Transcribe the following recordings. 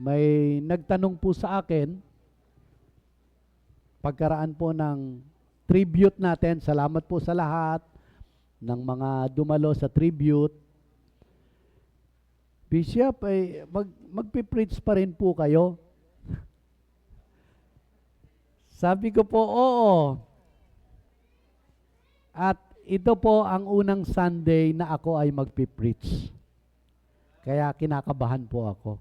May nagtanong po sa akin, pagkaraan po ng tribute natin, salamat po sa lahat ng mga dumalo sa tribute. Bishop, magpipreach pa rin po kayo? Sabi ko po, oo. At ito po ang unang Sunday na ako ay magpipreach. Kaya kinakabahan po ako.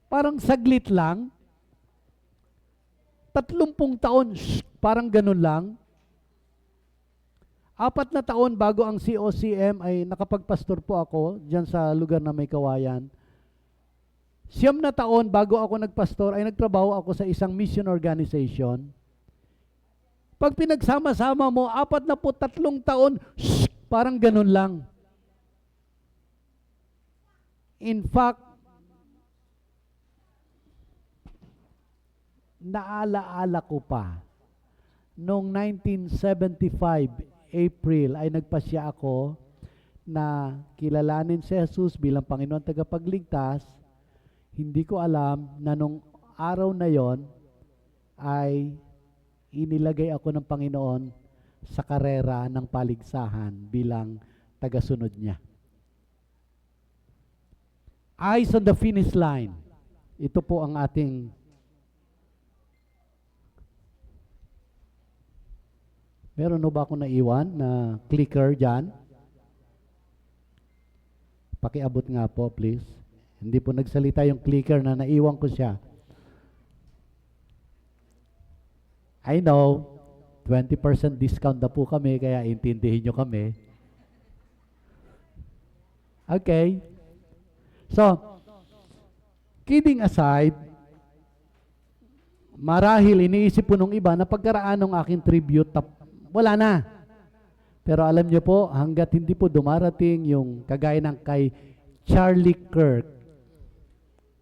Parang saglit lang. 30 taon, parang ganun lang. 4 na taon bago ang COCM ay nakapagpastor po ako dyan sa lugar na may kawayan. 9 na taon bago ako nagpastor ay nagtrabaho ako sa isang mission organization. Pag pinagsama-sama mo, 43 taon, parang ganun lang. In fact, naalaala ko pa, noong 1975, April, ay nagpasya ako na kilalanin si Jesus bilang Panginoon tagapagligtas. Hindi ko alam na nung araw na yon ay inilagay ako ng Panginoon sa karera ng paligsahan bilang tagasunod niya. Eyes on the finish line. Ito po ang ating meron no ba akong naiwan na clicker dyan? Pakiabot nga po, please. Hindi po nagsalita yung clicker na naiwan ko siya. I know, 20% discount na po kami, kaya intindihin nyo kami. Okay. So, kidding aside, marahil iniisip po nung iba na pagkaraan ng aking tribute, wala na. Pero alam nyo po, hanggat hindi po dumarating yung kagaya ng kay Charlie Kirk,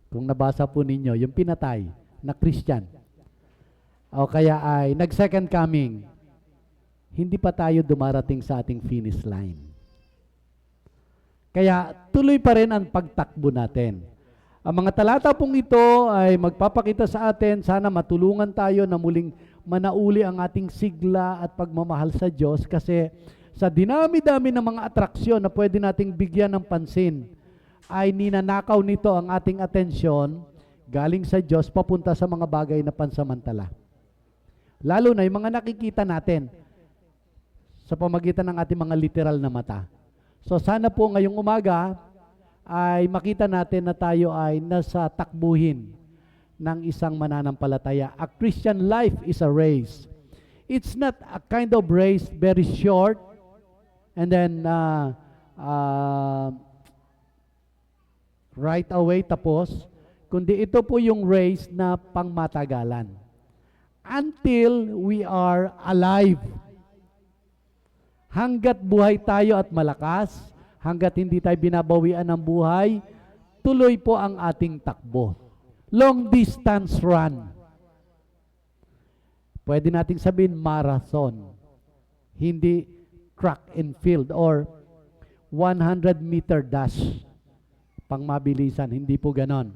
kung nabasa po ninyo, yung pinatay na Christian, o kaya ay nag-second coming, hindi pa tayo dumarating sa ating finish line. Kaya tuloy pa rin ang pagtakbo natin. Ang mga talata pong ito ay magpapakita sa atin, sana matulungan tayo na muling manauli ang ating sigla at pagmamahal sa Diyos, kasi sa dinami-dami ng mga atraksyon na pwede nating bigyan ng pansin, ay ninanakaw nito ang ating atensyon galing sa Diyos papunta sa mga bagay na pansamantala. Lalo na yung mga nakikita natin sa pamagitan ng ating mga literal na mata. So sana po ngayong umaga ay makita natin na tayo ay nasa takbuhin ng isang mananampalataya. A Christian life is a race. It's not a kind of race, very short, and then right away tapos, kundi ito po yung race na pangmatagalan. Until we are alive. Hanggat buhay tayo at malakas, hanggat hindi tayo binabawian ng buhay, tuloy po ang ating takbo. Long distance run. Pwede nating sabihin marathon. Hindi track and field or 100-meter dash. Pangmabilisan, hindi po ganon.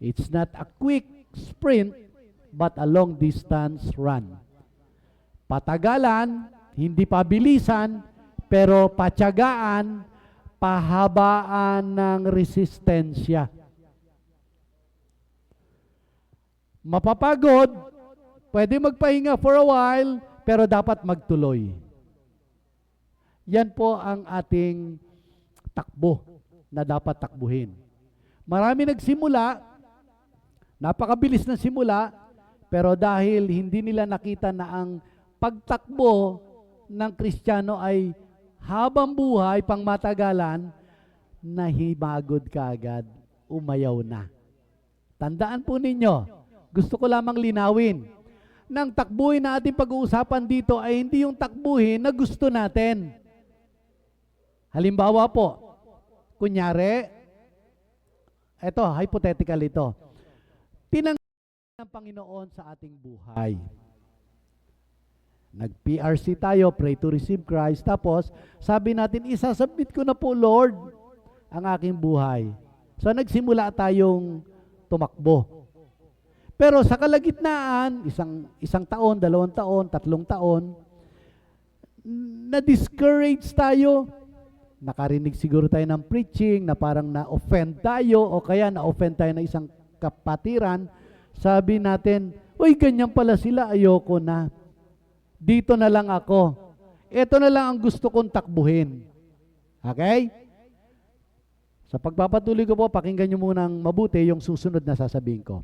It's not a quick sprint, but a long distance run. Patagalan, hindi pabilisan, pero patyagaan, pahabaan ng resistensya. Mapapagod, pwede magpahinga for a while, pero dapat magtuloy. Yan po ang ating takbo na dapat takbuhin. Marami nagsimula, napakabilis na simula, pero dahil hindi nila nakita na ang pagtakbo ng Kristiyano ay habang buhay, pangmatagalan, nahimagod ka agad, umayaw na. Tandaan po ninyo, gusto ko lamang linawin, nang takbuhin na ating pag-uusapan dito ay hindi yung takbuhin na gusto natin. Halimbawa po, kunyari, eto, hypothetical ito, tinanggap ng Panginoon sa ating buhay. Nag-PRC tayo, pray to receive Christ, tapos sabi natin, isasubmit ko na po, Lord, ang aking buhay. So nagsimula tayong tumakbo. Pero sa kalagitnaan, isang taon, 2 taon, 3 taon, na-discourage tayo. Nakarinig siguro tayo ng preaching na parang na-offend tayo o kaya na-offend tayo ng isang kapatiran. Sabi natin, uy, ganyan pala sila, ayoko na. Dito na lang ako. Ito na lang ang gusto kong takbuhin. Okay? Sa pagpapatuloy ko po, pakinggan nyo munang mabuti yung susunod na sasabihin ko.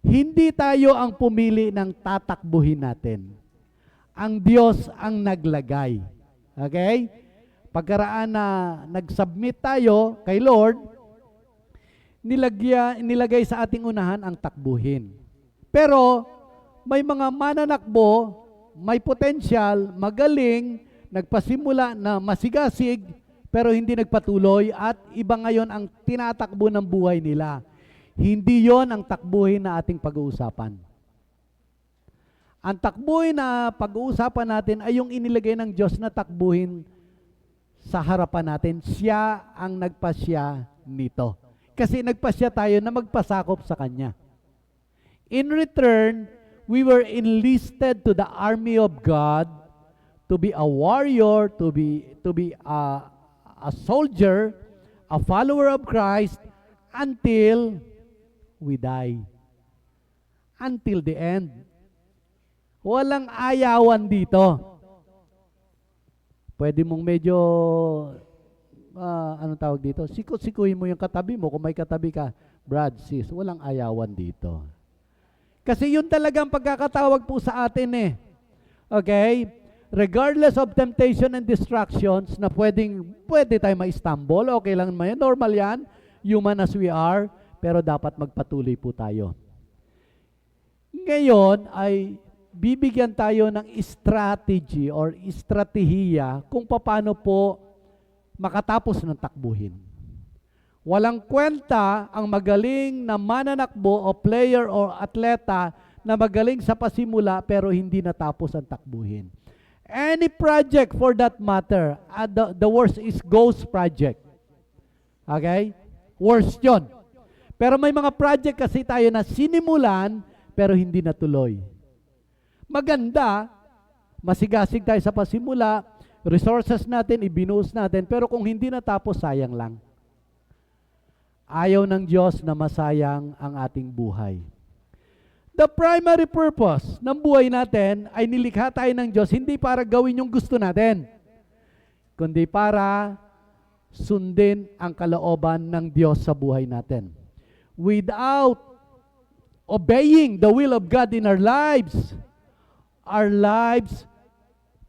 Hindi tayo ang pumili ng tatakbuhin natin. Ang Diyos ang naglagay. Okay? Pagkaraan na nag-submit tayo kay Lord, nilagay sa ating unahan ang takbuhin. Pero may mga mananakbo, may potential, magaling, nagpasimula na masigasig, pero hindi nagpatuloy at iba ngayon ang tinatakbo ng buhay nila. Hindi yon ang takbuhin na ating pag-uusapan. Ang takbuhin na pag-uusapan natin ay yung inilagay ng Diyos na takbuhin sa harapan natin. Siya ang nagpasya nito. Kasi nagpasya tayo na magpasakop sa Kanya. In return, we were enlisted to the army of God to be a warrior, to be a soldier, a follower of Christ until we die. Until the end. Walang ayawan dito. Pwede mong medyo, anong tawag dito? Sikot-sikuhin mo yung katabi mo. Kung may katabi ka, Brad, sis, walang ayawan dito. Kasi yun talagang pagkakatawag po sa atin eh. Okay? Regardless of temptation and distractions na pwede tayo ma-stumble, okay lang naman yan, normal yan, human as we are, pero dapat magpatuloy po tayo. Ngayon ay bibigyan tayo ng strategy or estratehiya kung paano po makatapos ng takbuhin. Walang kwenta ang magaling na mananakbo o player o atleta na magaling sa pasimula pero hindi natapos ang takbuhin. Any project for that matter, the worst is ghost project. Okay? Worst yun. Pero may mga project kasi tayo na sinimulan pero hindi natuloy. Maganda, masigasig tayo sa pasimula, resources natin, ibinuhos natin, pero kung hindi natapos, sayang lang. Ayaw ng Diyos na masayang ang ating buhay. The primary purpose ng buhay natin ay nilikha tayo ng Diyos hindi para gawin yung gusto natin, kundi para sundin ang kalooban ng Diyos sa buhay natin. Without obeying the will of God in our lives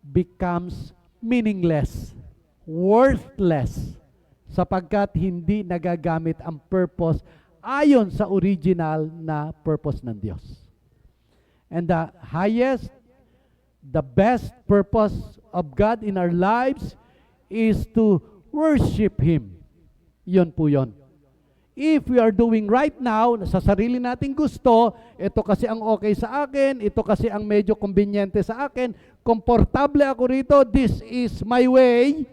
becomes meaningless, worthless, sapagkat hindi nagagamit ang purpose ayon sa original na purpose ng Diyos. And the highest, the best purpose of God in our lives is to worship Him. Yun po yun. If we are doing right now, sa sarili nating gusto, ito kasi ang okay sa akin, ito kasi ang medyo konbinyente sa akin, komportable ako rito, this is my way,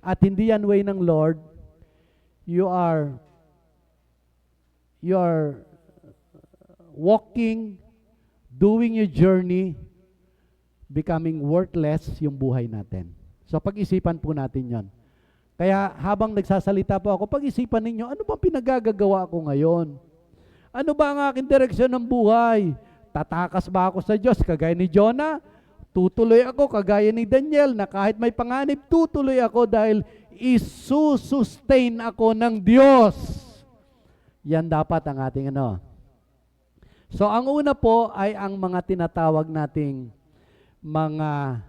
at hindi yan way ng Lord, you are walking, doing your journey, becoming worthless yung buhay natin. So pag-isipan po natin yon. Kaya habang nagsasalita po ako, pag-isipan ninyo, ano ba pinagagagawa ko ngayon? Ano ba ang aking direksyon ng buhay? Tatakas ba ako sa Diyos kagaya ni Jonah? Tutuloy ako kagaya ni Daniel na kahit may panganib, tutuloy ako dahil isusustain ako ng Diyos. Yan dapat ang ating ano. So ang una po ay ang mga tinatawag nating mga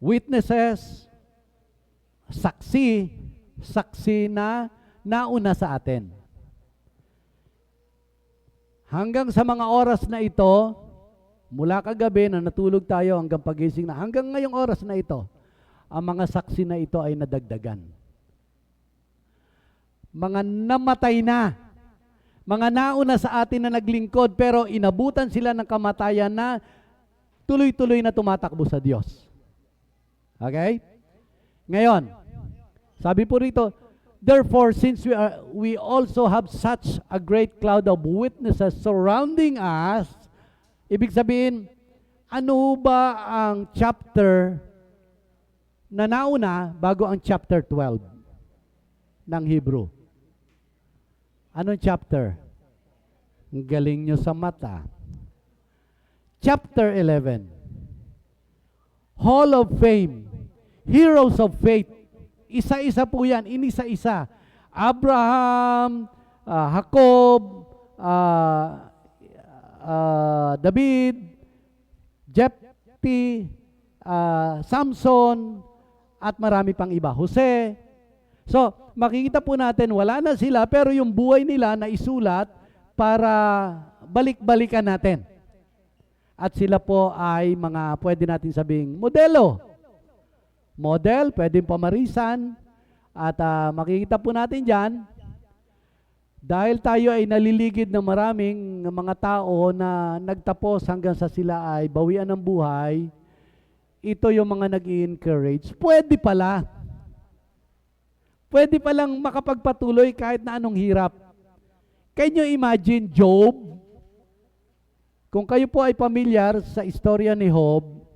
witnesses, saksi na nauna sa atin. Hanggang sa mga oras na ito, mula kagabi na natulog tayo hanggang pagising na, hanggang ngayong oras na ito, ang mga saksi na ito ay nadagdagan. Mga namatay na, mga nauna sa atin na naglingkod, pero inabutan sila ng kamatayan na tuloy-tuloy na tumatakbo sa Diyos. Okay? Ngayon, sabi po rito, Therefore, since we also have such a great cloud of witnesses surrounding us, ibig sabihin, ano ba ang chapter na nauna bago ang chapter 12 ng Hebrew? Anong chapter? Ang galing nyo sa mata. Chapter 11. Hall of Fame. Heroes of Faith. Isa-isa po yan. Inisa-isa. Abraham, Jacob, David, Jephthah, Samson, at marami pang iba. Jose. So, makikita po natin, wala na sila, pero yung buhay nila na isulat para balik-balikan natin. At sila po ay mga, pwede natin sabing, modelo. Model, pwedeng pamarisan. At makikita po natin dyan, dahil tayo ay naliligid ng maraming mga tao na nagtapos hanggang sa sila ay bawian ng buhay, ito yung mga nag-i-encourage. Pwede pala. Pwede palang makapagpatuloy kahit na anong hirap. Can you imagine Job? Kung kayo po ay pamilyar sa istorya ni Job,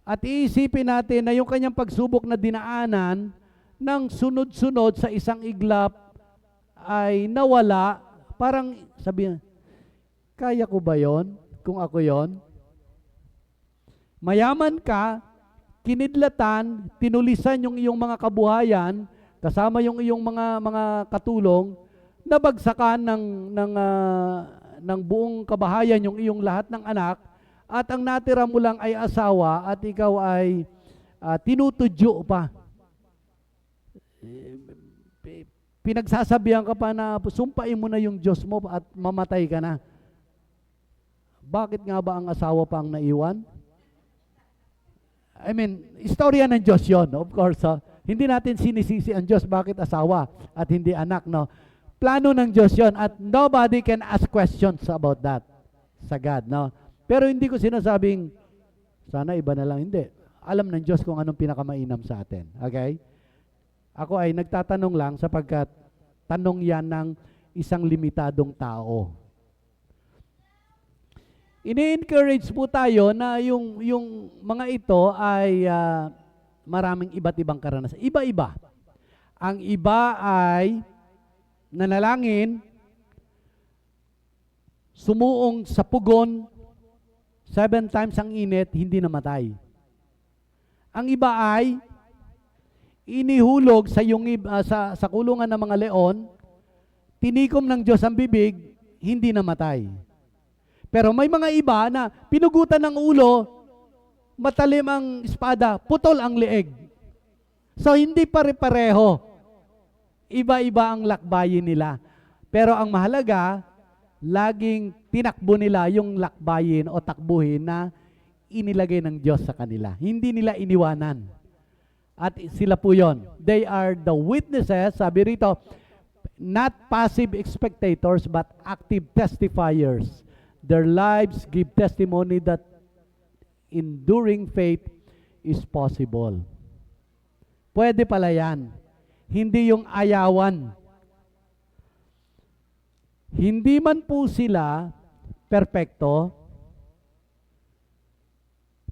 at iisipin natin na yung kanyang pagsubok na dinaanan ng sunod-sunod sa isang iglap ay nawala, parang sabihin, kaya ko ba yon kung ako yon? Mayaman ka, kinidlatan, tinulisan yung iyong mga kabuhayan, kasama yung iyong mga katulong, nabagsakan ng buong kabahayan yung iyong lahat ng anak, at ang natira mo lang ay asawa at ikaw ay tinutudyo pa. Pinagsasabihan ka pa na sumpain mo na yung Diyos mo at mamatay ka na. Bakit nga ba ang asawa pa ang naiwan? I mean, istorya ng Diyos yon, of course. Hindi natin sinisisi ang Diyos bakit asawa at hindi anak, no? Plano ng Diyos yon at nobody can ask questions about that sa God, no? Pero hindi ko sinasabing, sana iba na lang, hindi. Alam ng Diyos kung anong pinakamainam sa atin, okay? Ako ay nagtatanong lang sapagkat tanong yan ng isang limitadong tao. Ini-encourage po tayo na yung mga ito ay maraming iba't ibang karanasan. Iba-iba. Ang iba ay nanalangin, sumuong sa pugon, 7 times ang init, hindi namatay. Ang iba ay inihulog sa kulungan ng mga leon, tinikom ng Diyos ang bibig, hindi namatay. Pero may mga iba na pinugutan ng ulo, matalim ang espada, putol ang leeg. So hindi pare-pareho. Iba-iba ang lakbayin nila. Pero ang mahalaga, laging tinakbo nila yung lakbayin o takbuhin na inilagay ng Diyos sa kanila. Hindi nila iniwanan. At sila po yon. They are the witnesses, sabi rito, not passive spectators but active testifiers. Their lives give testimony that enduring faith is possible. Pwede pala yan. Hindi yung ayawan. Hindi man po sila perpekto,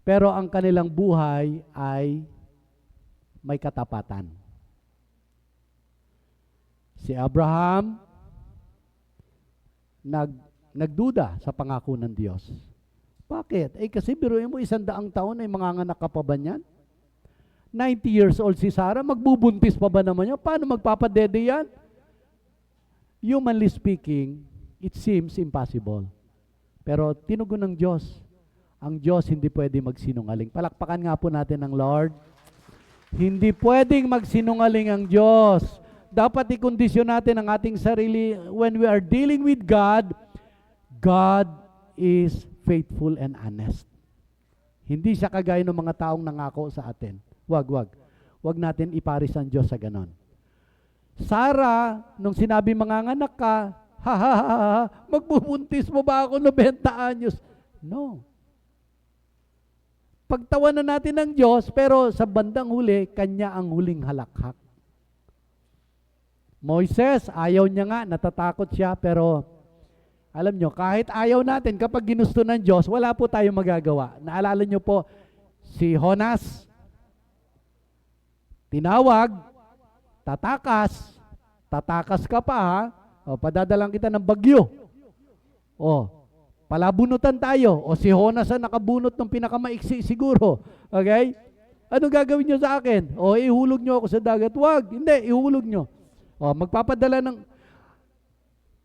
pero ang kanilang buhay ay may katapatan. Si Abraham, nagduda sa pangako ng Diyos. Bakit? Kasi biruin mo, 100 taon ay manganganak ka pa ba niyan? 90 years old si Sarah, magbubuntis pa ba naman yan? Paano magpapadede yan? Humanly speaking, it seems impossible. Pero tinugon ng Diyos. Ang Diyos hindi pwede magsinungaling. Palakpakan nga po natin ang Lord. Hindi pwedeng magsinungaling ang Diyos. Dapat ikondisyon natin ang ating sarili. When we are dealing with God, God is faithful and honest. Hindi siya kagaya ng mga taong nangako sa atin. Wag. Wag natin iparis ang Diyos sa ganon. Sarah, nung sinabi manganganak ka, magbubuntis mo ba ako 90 anyos? No. Pagtawanan natin ng Diyos, pero sa bandang huli, Kanya ang huling halakhak. Moises, ayaw niya nga, natatakot siya, pero alam nyo, kahit ayaw natin, kapag ginusto ng Diyos, wala po tayong magagawa. Naalala nyo po, si Jonas, tinawag, tatakas ka pa ha, o, padadalang kita ng bagyo. O, palabunutan tayo. O si Jonas ang nakabunot ng pinakamaiksi siguro. Okay? Ano gagawin nyo sa akin? O, ihulog nyo ako sa dagat. Wag, hindi, ihulog nyo. O, magpapadala ng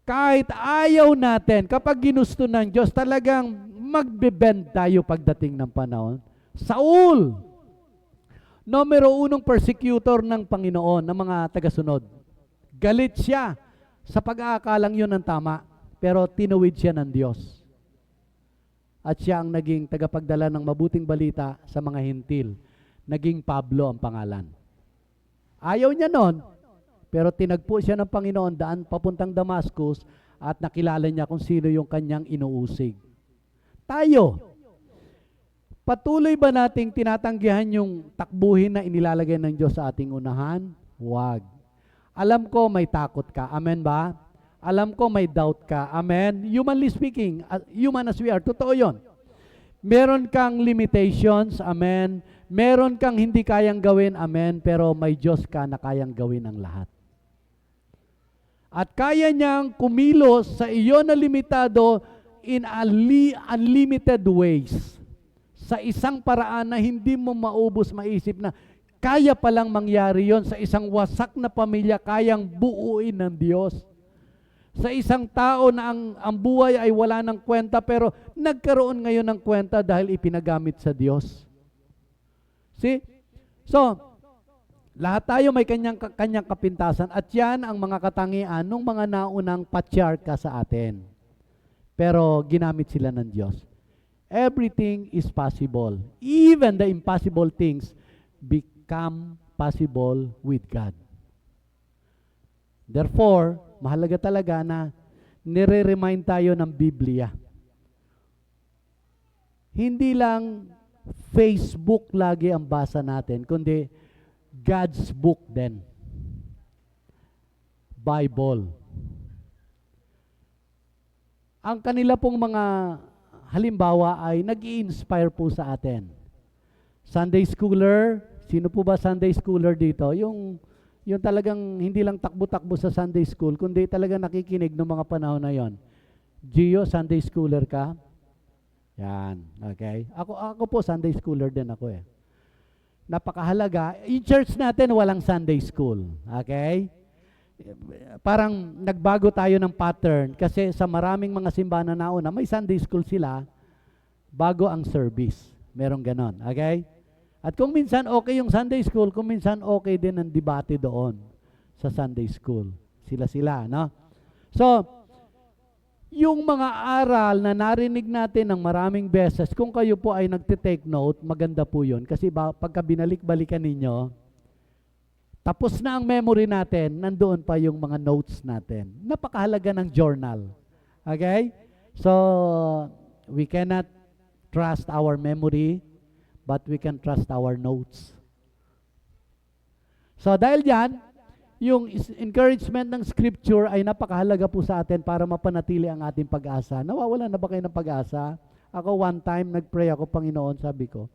kahit ayaw natin, kapag ginusto ng Diyos, talagang magbe-bend tayo pagdating ng panahon. Saul, numero 1 persecutor ng Panginoon, ng mga tagasunod. Galit siya sa pag-aakalang yun ng tama, pero tinuwid siya ng Diyos. At siya ang naging tagapagdala ng mabuting balita sa mga hintil. Naging Pablo ang pangalan. Ayaw niya nun, pero tinagpo siya ng Panginoon daan papuntang Damascus at nakilala niya kung sino yung kanyang inuusig. Tayo, patuloy ba nating tinatanggihan yung takbuhin na inilalagay ng Diyos sa ating unahan? Huwag. Alam ko may takot ka. Amen ba? Alam ko may doubt ka. Amen? Humanly speaking, human as we are, totoo yun. Meron kang limitations. Amen? Meron kang hindi kayang gawin. Amen? Pero may Diyos ka na kayang gawin ang lahat. At kaya niyang kumilos sa iyo na limitado in unlimited ways. Sa isang paraan na hindi mo maubos maisip na kaya palang mangyari yon sa isang wasak na pamilya, kayang buuin ng Diyos. Sa isang tao na ang buhay ay wala ng kwenta pero nagkaroon ngayon ng kwenta dahil ipinagamit sa Diyos. See? So, lahat tayo may kanyang kapintasan at yan ang mga katangian ng mga naunang patriarka sa atin. Pero ginamit sila ng Diyos. Everything is possible. Even the impossible things become possible with God. Therefore, mahalaga talaga na nire-remind tayo ng Biblia. Hindi lang Facebook lagi ang basa natin, kundi God's book din. Bible. Ang kanila pong mga halimbawa ay nag-i-inspire po sa atin. Sunday schooler, sino po ba Sunday schooler dito? Yung talagang hindi lang takbo-takbo sa Sunday school, kundi talagang nakikinig ng mga panahon na yon. Gio, Sunday schooler ka? Yan, okay. Ako po Sunday schooler din ako eh. Napakahalaga. Yung church natin walang Sunday school. Okay? Parang nagbago tayo ng pattern kasi sa maraming mga simbahan na nauna, may Sunday school sila bago ang service. Merong ganon. Okay? At kung minsan okay yung Sunday school, kung minsan okay din ang debate doon sa Sunday school. Sila-sila, no? So, yung mga aral na narinig natin ng maraming beses, kung kayo po ay nagtitake note, maganda po yun. Kasi pagka binalik-balikan ninyo, tapos na ang memory natin, nandoon pa yung mga notes natin. Napakahalaga ng journal. Okay? So, we cannot trust our memory, but we can trust our notes. So, dahil dyan, yung encouragement ng Scripture ay napakahalaga po sa atin para mapanatili ang ating pag-asa. Nawawala na ba kayo ng pag-asa? Ako one time, nag-pray ako, Panginoon, sabi ko,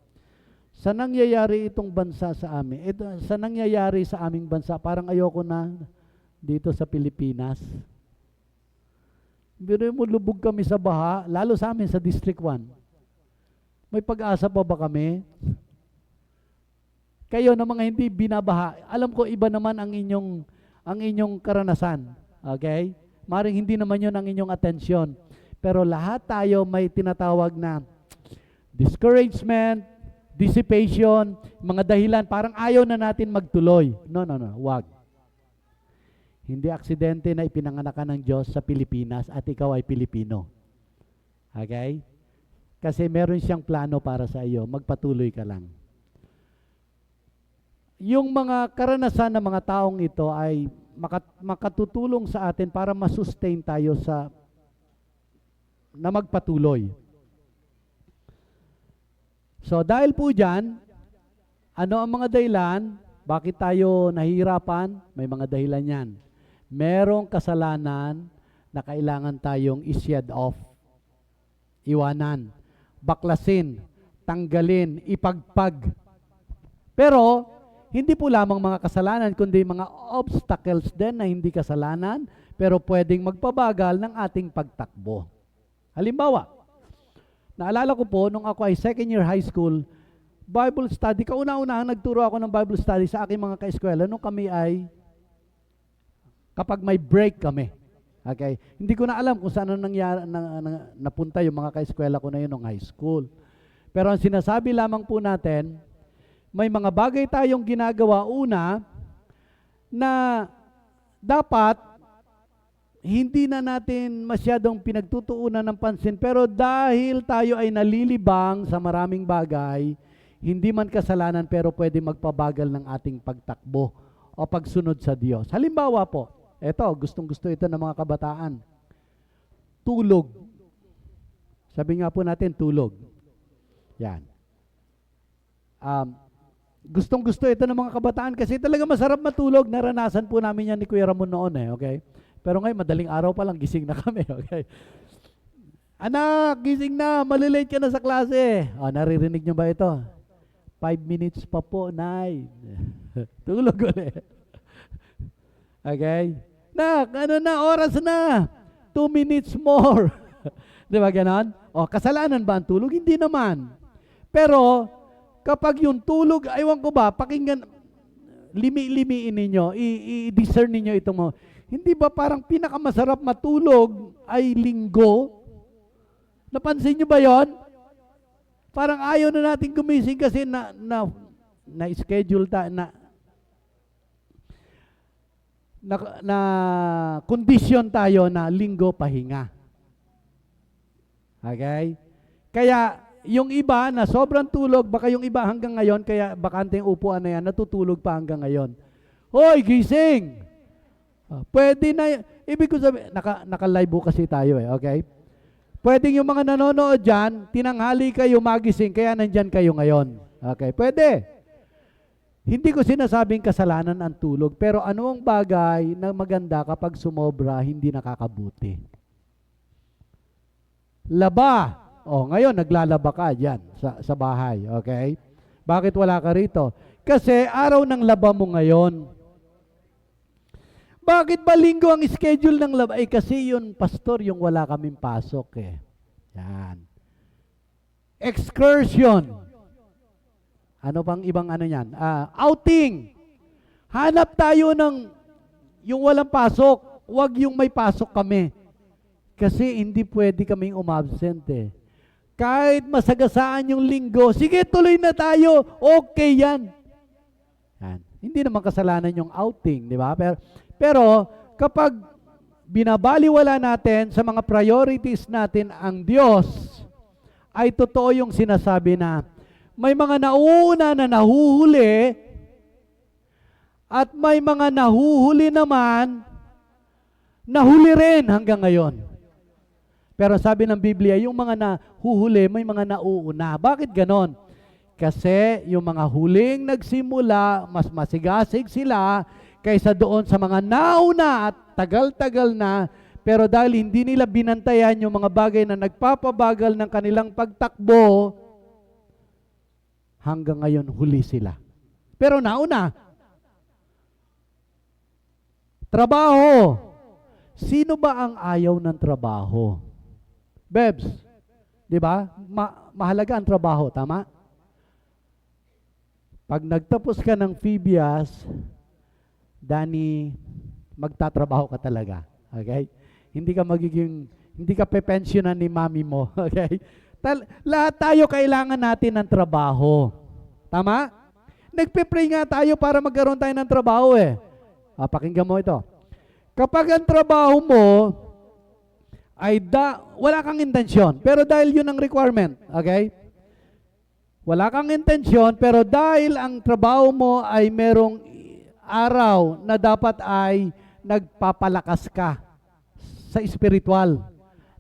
sa nangyayari itong bansa sa amin, sa nangyayari sa aming bansa, parang ayoko na dito sa Pilipinas. Biro mo, lubog kami sa baha, lalo sa amin sa District 1. May pag-asa pa ba kami? Kayo na mga hindi binabaha, alam ko iba naman ang inyong karanasan. Okay? Maring hindi naman yun ang inyong atensyon. Pero lahat tayo may tinatawag na discouragement, dissipation, mga dahilan, parang ayaw na natin magtuloy. No, wag. Hindi aksidente na ipinanganak ka ng Diyos sa Pilipinas at ikaw ay Pilipino. Okay? Kasi meron siyang plano para sa iyo, magpatuloy ka lang. Yung mga karanasan ng mga taong ito ay makatutulong sa atin para masustain tayo na magpatuloy. So dahil po dyan, ano ang mga dahilan? Bakit tayo nahihirapan? May mga dahilan yan. Merong kasalanan na kailangan tayong i-shed off, iwanan, baklasin, tanggalin, ipagpag. Pero, hindi po lamang mga kasalanan, kundi mga obstacles din na hindi kasalanan, pero pwedeng magpabagal ng ating pagtakbo. Halimbawa, naalala ko po, nung ako ay second year high school, Bible study, kauna-unahan nagturo ako ng Bible study sa aking mga kaeskwela nung kami ay, kapag may break kami. Okay? Hindi ko na alam kung saan napunta yung mga kaeskwela ko na yun nung high school. Pero ang sinasabi lamang po natin, may mga bagay tayong ginagawa una na dapat hindi na natin masyadong pinagtutuunan ng pansin, pero dahil tayo ay nalilibang sa maraming bagay, hindi man kasalanan pero pwede magpabagal ng ating pagtakbo o pagsunod sa Diyos. Halimbawa po, eto, gustong-gusto ito ng mga kabataan. Tulog. Sabi nga po natin, tulog. Yan. Gustong-gusto ito ng mga kabataan kasi talaga masarap matulog. Naranasan po namin yan ni Kuya Ramon noon okay? Pero ngayon, madaling araw pa lang, gising na kami, okay? Anak, gising na, malilate ka na sa klase. Naririnig nyo ba ito? 5 minutes pa po, Nay. Tulog ulit. Okay? Nak, oras na. 2 minutes more. Di ba ganon? Kasalanan ba ang tulog? Hindi naman. Pero, kapag yung tulog, aywan ko ba, pakinggan, limi-limiin ninyo, i-discern ninyo itong mga, hindi ba parang pinakamasarap matulog ay linggo? Napansin nyo ba yon? Parang ayaw na natin gumising kasi na-schedule na condition tayo na linggo pahinga. Okay? Kaya, yung iba na sobrang tulog, baka yung iba hanggang ngayon, kaya bakanteng upuan na yan, natutulog pa hanggang ngayon. Hoy, gising! Pwede na, ibig ko sabihin, naka-live kasi tayo okay? Pwede yung mga nanonood dyan, tinanghali kayo magising, kaya nandyan kayo ngayon. Okay, pwede. Hindi ko sinasabing kasalanan ang tulog, pero ano ang bagay na maganda kapag sumobra, hindi nakakabuti? Laba. Ngayon, naglalaba ka dyan sa bahay, okay? Bakit wala ka rito? Kasi araw ng laba mo ngayon. Bakit ba linggo ang schedule ng laba? Kasi yun, pastor, yung wala kaming pasok Yan. Excursion. Ano pang ibang ano yan? Outing. Hanap tayo ng yung walang pasok. Huwag yung may pasok kami. Kasi hindi pwede kaming umabsent Kahit masagasaan yung linggo, sige, tuloy na tayo. Okay yan. Yan. Hindi naman kasalanan yung outing, di ba? Pero kapag binabaliwala natin sa mga priorities natin ang Diyos, ay totoo yung sinasabi na may mga nauna na nahuhuli at may mga nahuhuli naman, nahuli rin hanggang ngayon. Pero sabi ng Biblia, yung mga nahuhuli, may mga nauuna. Bakit ganon? Kasi yung mga huling nagsimula, mas masigasig sila kaysa doon sa mga nauna at tagal-tagal na, pero dahil hindi nila binantayan yung mga bagay na nagpapabagal ng kanilang pagtakbo, hanggang ngayon huli sila. Pero nauna. Trabaho. Sino ba ang ayaw ng trabaho? Bebs, di ba? Mahalaga ang trabaho, tama? Pag nagtapos ka ng Phoebias, Dani, magtatrabaho ka talaga. Okay? Hindi ka pe-pensionan ni mami mo. Okay? Lahat tayo kailangan natin ng trabaho. Tama? Nagpe-pray nga tayo para magkaroon tayo ng trabaho Pakinggan mo ito. Kapag ang trabaho mo ay wala kang intensyon, pero dahil yun ang requirement, okay? Wala kang intensyon, pero dahil ang trabaho mo ay merong araw na dapat ay nagpapalakas ka sa spiritual.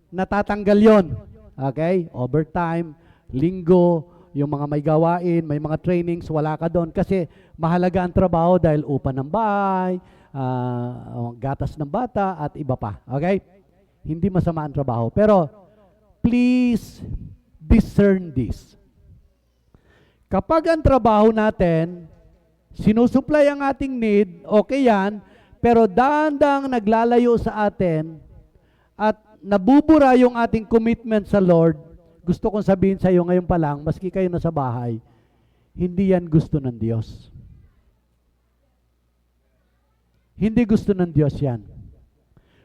Natatanggal yon. Okay? Overtime, linggo, yung mga may gawain, may mga trainings, wala ka doon. Kasi mahalaga ang trabaho dahil upa ng bahay, gatas ng bata at iba pa. Okay? Hindi masama ang trabaho. Pero, please discern this. Kapag ang trabaho natin, sinusupply ang ating need, okay yan, pero dahan-dahang naglalayo sa atin at nabubura yung ating commitment sa Lord, gusto kong sabihin sa iyo ngayon pa lang, maski kayo nasa bahay, hindi yan gusto ng Diyos. Hindi gusto ng Diyos yan.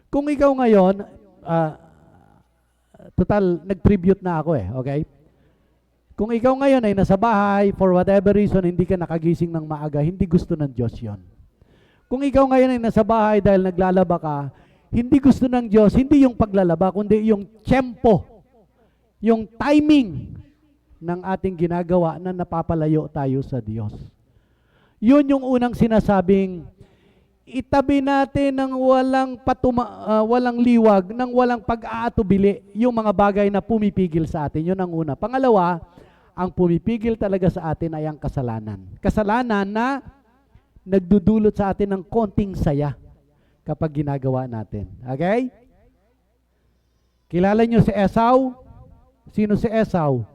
Kung ikaw ngayon, total, nag-tribute na ako okay? Kung ikaw ngayon ay nasa bahay, for whatever reason, hindi ka nakagising ng maaga, hindi gusto ng Diyos yon. Kung ikaw ngayon ay nasa bahay dahil naglalaba ka, hindi gusto ng Diyos, hindi yung paglalaba, kundi yung tiyempo, yung timing ng ating ginagawa na napapalayo tayo sa Diyos. Yun yung unang sinasabing, itabi natin ng walang liwag, ng walang pag-aatubili, yung mga bagay na pumipigil sa atin. Yun ang una. Pangalawa, ang pumipigil talaga sa atin ay ang kasalanan. Kasalanan na nagdudulot sa atin ng konting saya kapag ginagawa natin. Okay? Kilala nyo si Esau? Sino si Esau?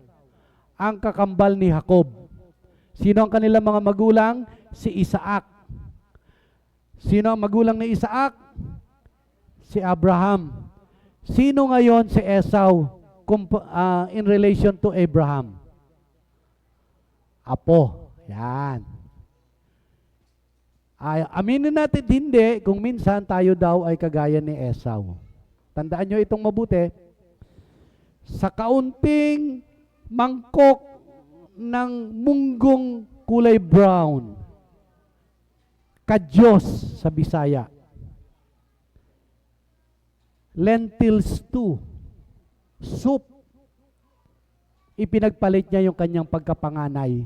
Ang kakambal ni Jacob. Sino ang kanilang mga magulang? Si Isaac. Sino ang magulang ni Isaac? Si Abraham. Sino ngayon si Esau in relation to Abraham? Apo. Yan. Aminin natin hindi kung minsan tayo daw ay kagaya ni Esau. Tandaan nyo itong mabuti. Sa kaunting mangkok ng munggong kulay brown, kadyos sa Bisaya, lentil stew, soup, ipinagpalit niya yung kanyang pagkapanganay.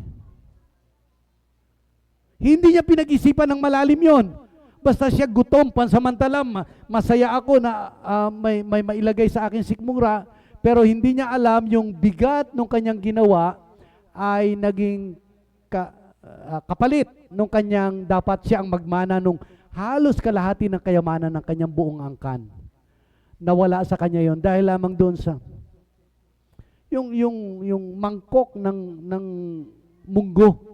Hindi niya pinag-isipan ng malalim yon. Basta siya gutom, pansamantala, masaya ako na may mailagay sa akin sikmura, pero hindi niya alam yung bigat ng kanyang ginawa ay naging kapalit nung kanyang dapat siya ang magmana nung halos kalahati ng kayamanan ng kanyang buong angkan. Nawala sa kanya yon dahil lamang doon sa yung mangkok ng munggo.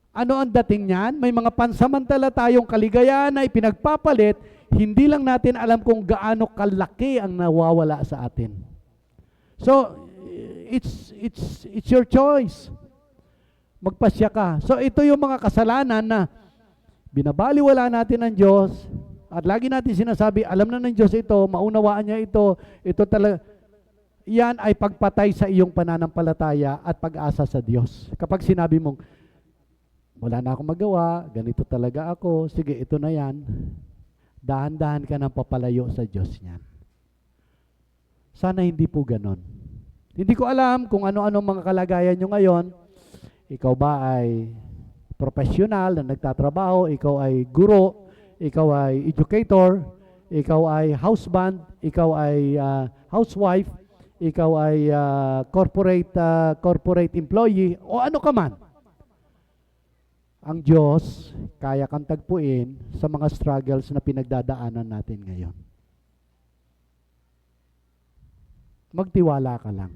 Ano ang dating niyan? May mga pansamantala tayong kaligayahan na ipinagpapalit, hindi lang natin alam kung gaano kalaki ang nawawala sa atin. So, it's your choice. Magpasya ka. So, ito yung mga kasalanan na binabaliwala natin ng Diyos at lagi natin sinasabi, alam na ng Diyos ito, maunawaan niya ito talaga. Yan ay pagpatay sa iyong pananampalataya at pag-asa sa Diyos. Kapag sinabi mong, wala na akong magawa, ganito talaga ako, sige, ito na yan. Dahan-dahan ka nang papalayo sa Diyos niyan. Sana hindi po ganon. Hindi ko alam kung ano-ano mga kalagayan nyo ngayon. Ikaw ba ay professional na nagtatrabaho, ikaw ay guro, ikaw ay educator, ikaw ay husband, ikaw ay housewife, ikaw ay corporate employee, o ano ka man. Ang Diyos, kaya kang tagpuin sa mga struggles na pinagdadaanan natin ngayon. Magtiwala ka lang.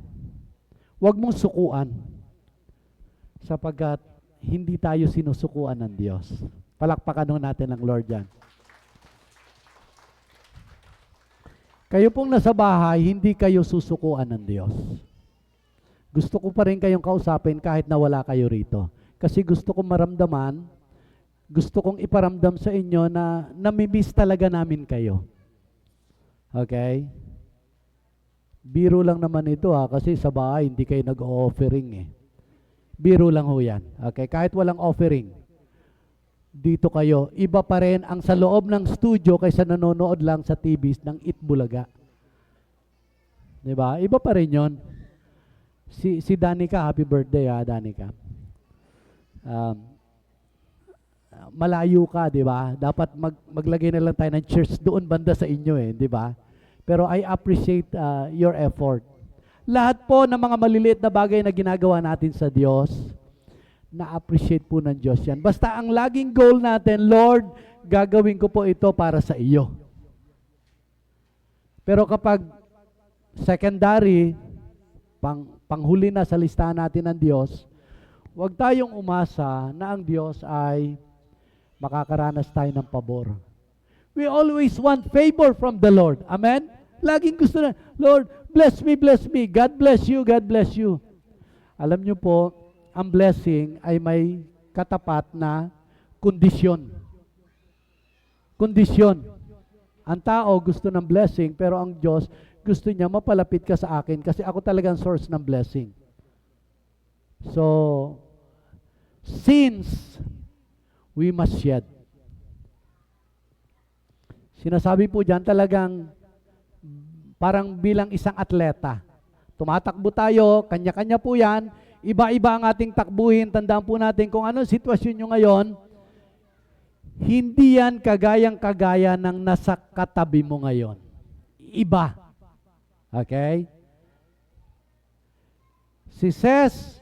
Huwag mong sukuan sapagkat hindi tayo sinusukuan ng Diyos. Palakpakan natin ang Lord yan. Kayo pong nasa bahay, hindi kayo susukuan ng Diyos. Gusto ko pa rin kayong kausapin kahit na wala kayo rito. Kasi gusto kong maramdaman, gusto kong iparamdam sa inyo na namimiss talaga namin kayo. Okay? Biro lang naman ito kasi sa bahay hindi kayo nag-offering Biro lang ho yan. Okay? Kahit walang offering, dito kayo. Iba pa rin ang sa loob ng studio kaysa nanonood lang sa TV ng Itbulaga. Diba? Iba pa rin yun. Si Danica, happy birthday Danica. Malayo ka, di ba? Dapat maglagay na lang tayo ng church doon banda sa inyo di ba? Pero I appreciate your effort. Lahat po ng mga maliliit na bagay na ginagawa natin sa Diyos, na-appreciate po ng Diyos yan. Basta ang laging goal natin, Lord, gagawin ko po ito para sa iyo. Pero kapag secondary, panghuli na sa listahan natin ng Diyos, huwag tayong umasa na ang Diyos ay makakaranas tayo ng pabor. We always want favor from the Lord. Amen? Laging gusto na, Lord, bless me, bless me. God bless you, God bless you. Alam niyo po, ang blessing ay may katapat na kondisyon. Kondisyon. Ang tao gusto ng blessing, pero ang Diyos gusto niya mapalapit ka sa akin kasi ako talagang source ng blessing. So, since we must shed. Sinasabi po dyan talagang parang bilang isang atleta. Tumatakbo tayo, kanya-kanya po yan. Iba-iba ang ating takbuhin. Tandaan po natin kung anong sitwasyon nyo ngayon, hindi yan kagayang-kagaya ng nasa katabi mo ngayon. Iba. Okay? Si Ces,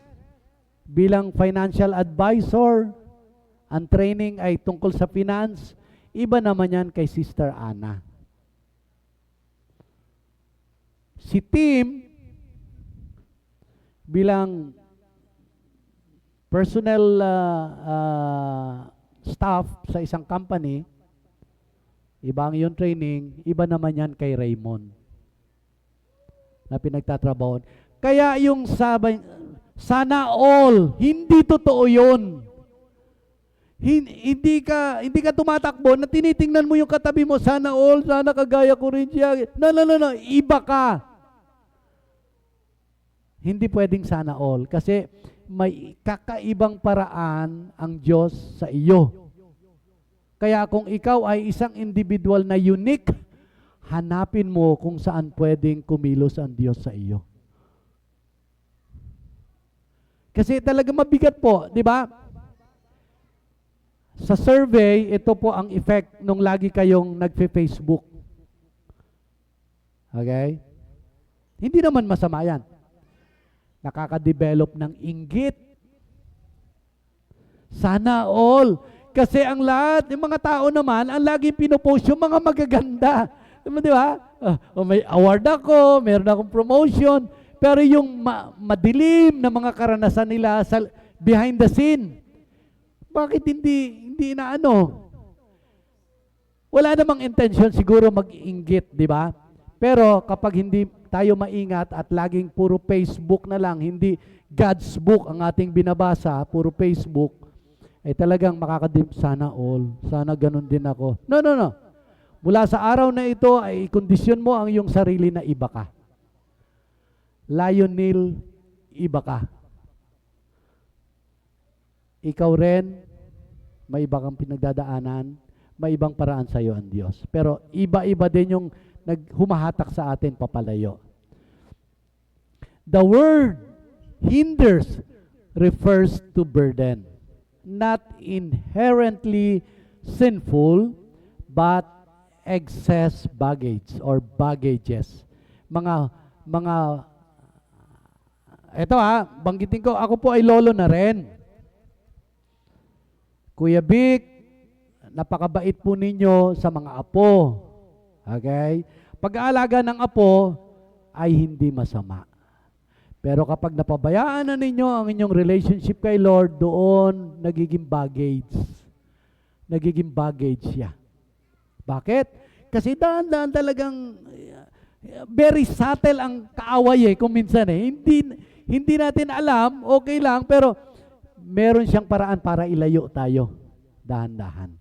bilang financial advisor, ang training ay tungkol sa finance, iba naman yan kay Sister Ana. Si Tim, bilang personnel staff sa isang company, iba ang iyong training, iba naman yan kay Raymond na pinagtatrabaho. Kaya yung sana all, hindi totoo yun. Hindi ka tumatakbo na tinitingnan mo yung katabi mo, sana all, sana kagaya ko rin siya. No, iba ka. Hindi pwedeng sana all kasi may kakaibang paraan ang Diyos sa iyo. Kaya kung ikaw ay isang individual na unique, hanapin mo kung saan pwedeng kumilos ang Diyos sa iyo. Kasi talaga mabigat po, di ba? Sa survey, ito po ang effect nung lagi kayong nagfe-Facebook. Okay? Hindi naman masama yan. Nakaka-develop ng inggit. Sana all. Kasi ang lahat, yung mga tao naman, ang lagi pinopost yung mga magaganda. Di ba? May award ako, meron akong promotion, pero yung madilim na mga karanasan nila sa behind the scene, bakit hindi na ano? Wala namang intention siguro mag-inggit, di ba? Pero kapag hindi tayo maingat at laging puro Facebook na lang, hindi God's book ang ating binabasa, puro Facebook, ay talagang makakadip, sana all, sana ganun din ako. No. Mula sa araw na ito ay ikondisyon mo ang iyong sarili na iba ka. Lionel, iba ka. Ikaw rin, may iba kang pinagdadaanan, may ibang paraan sa iyo ang Diyos. Pero iba-iba din yung naghumahatak sa atin papalayo. The word hinders refers to burden. Not inherently sinful, but excess baggage or baggages. Ito banggitin ko, ako po ay lolo na rin. Kuya Vic, napakabait po ninyo sa mga apo. Okay? Pag-aalaga ng apo ay hindi masama. Pero kapag napabayaan na ninyo ang inyong relationship kay Lord, doon nagiging baggage. Nagiging baggage siya. Bakit? Kasi daan-daan talagang very subtle ang kaaway kung minsan Hindi natin alam, okay lang, pero meron siyang paraan para ilayo tayo. Dahan-dahan.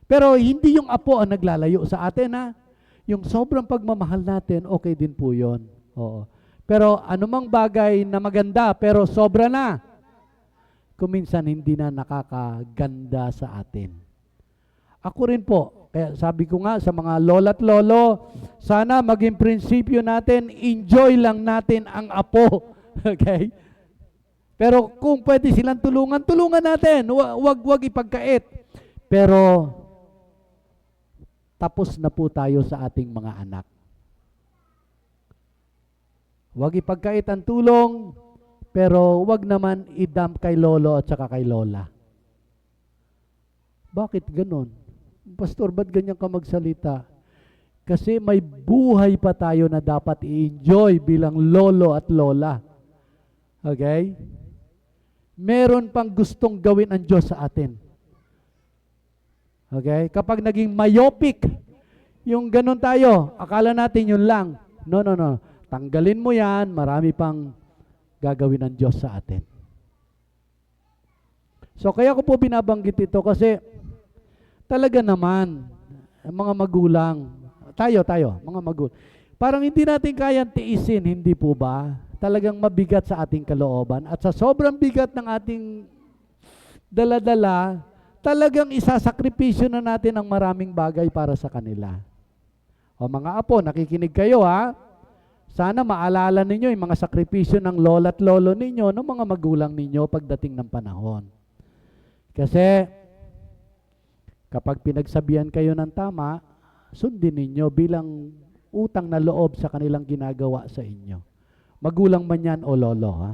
Pero hindi yung apo ang naglalayo sa atin Yung sobrang pagmamahal natin, okay din po yun. Oo. Pero anumang bagay na maganda, pero sobra na, kuminsan hindi na nakakaganda sa atin. Ako rin po, kaya sabi ko nga sa mga lola't lolo, sana maging prinsipyo natin, enjoy lang natin ang apo. Okay? Pero kung pwede silang tulungan, tulungan natin. Wag ipagkait. Pero tapos na po tayo sa ating mga anak. Huwag ipagkait ang tulong, pero wag naman i-dump kay lolo at saka kay lola. Bakit ganon? Pastor, ba't ganyan ka magsalita? Kasi may buhay pa tayo na dapat i-enjoy bilang lolo at lola. Okay? Meron pang gustong gawin ang Diyos sa atin. Okay? Kapag naging myopic, yung ganon tayo, akala natin yun lang. No. Tanggalin mo yan, marami pang gagawin ng Diyos sa atin. So, kaya ko po binabanggit ito kasi talaga naman, mga magulang, tayo, mga magulang, parang hindi natin kayang tiisin, hindi po ba? Talagang mabigat sa ating kalooban at sa sobrang bigat ng ating dala-dala, talagang isasakripisyo na natin ang maraming bagay para sa kanila. O mga apo, nakikinig kayo ha? Sana maalala ninyo yung mga sakripisyo ng lola at lolo ninyo, ng mga magulang ninyo pagdating ng panahon. Kasi, kapag pinagsabihan kayo ng tama, sundin ninyo bilang utang na loob sa kanilang ginagawa sa inyo. Magulang man yan o lolo. Ha?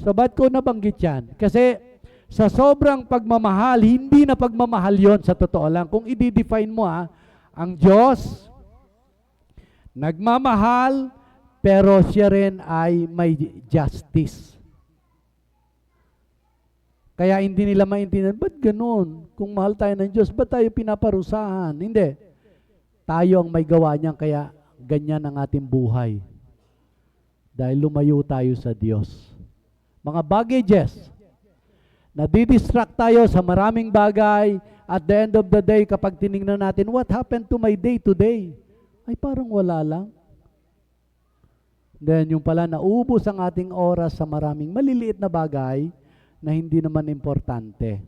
So, ba't ko nabanggit yan? Kasi, sa sobrang pagmamahal, hindi na pagmamahal yon sa totoo lang. Kung i-define mo ang Diyos, nagmamahal, pero siya rin ay may justice. Kaya hindi nila maintindihan, ba't ganun? Kung mahal tayo ng Diyos, ba't tayo pinaparusahan? Hindi. Tayo ang may gawa niyan, kaya ganyan ang ating buhay. Dahil lumayo tayo sa Diyos. Mga baggages, nadidistract tayo sa maraming bagay, at the end of the day, kapag tinignan natin, what happened to my day today? Ay parang wala lang. Then yung pala, naubos ang ating oras sa maraming maliliit na bagay, na hindi naman importante.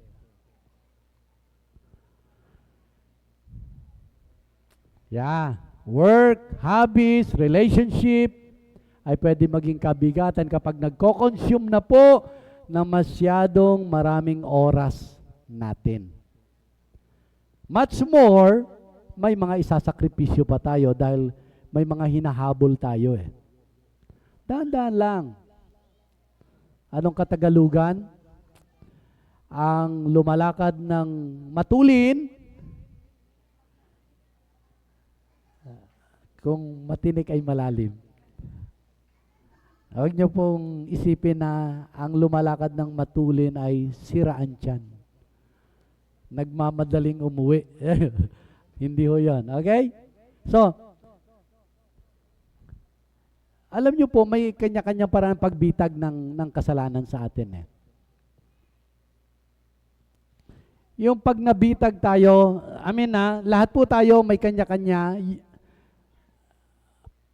Yeah. Work, hobbies, relationship, ay pwede maging kabigatan kapag nagko-consume na po ng masyadong maraming oras natin. Much more, may mga isasakripisyo pa tayo dahil may mga hinahabol tayo eh. Dahan-dahan lang. Anong katagalugan? Ang lumalakad ng matulin, kung matinik ay malalim. Huwag niyo pong isipin na ang lumalakad ng matulin ay siraan tiyan. Nagmamadaling umuwi. Hindi ho yan. Okay? So, alam niyo po, may kanya-kanya parang pagbitag ng kasalanan sa atin eh. Yung pag nabitag tayo, lahat po tayo may kanya-kanya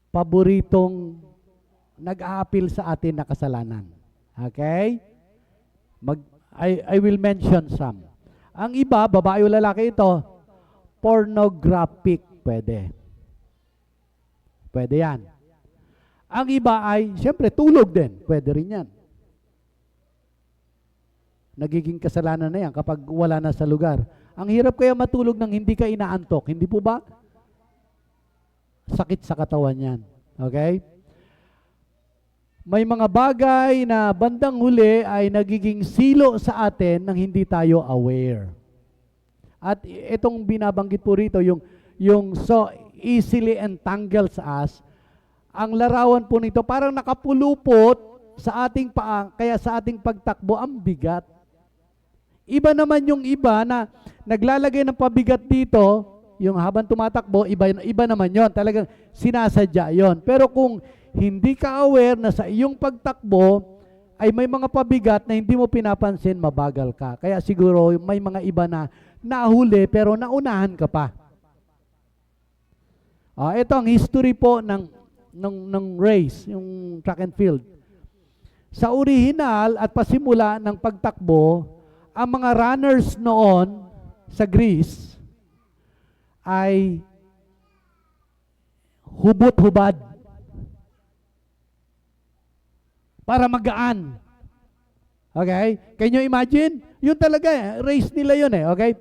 paboritong nag-a-appeal sa atin na kasalanan. Okay? I will mention some. Ang iba, babae o lalaki ito, pornographic, pwede. Pwede yan. Ang iba ay, siyempre, tulog din. Pwede rin yan. Nagiging kasalanan na yan kapag wala na sa lugar. Ang hirap kaya matulog nang hindi ka inaantok. Hindi po ba? Sakit sa katawan yan. Okay? May mga bagay na bandang huli ay nagiging silo sa atin nang hindi tayo aware. At itong binabanggit po rito, yung so easily entangles us, ang larawan po nito parang nakapulupot sa ating paa, kaya sa ating pagtakbo ang bigat. Iba naman yung iba na naglalagay ng pabigat dito, yung habang tumatakbo, iba naman yon. Talagang sinasadya yon. Pero kung hindi ka aware na sa iyong pagtakbo, ay may mga pabigat na hindi mo pinapansin, mabagal ka. Kaya siguro may mga iba na nahuli pero naunahan ka pa. Ito ang history po ng race, yung track and field. Sa original at pasimula ng pagtakbo, ang mga runners noon sa Greece ay hubot-hubad para magaan. Okay? Can you imagine? Yun talaga, race nila yun eh. Okay?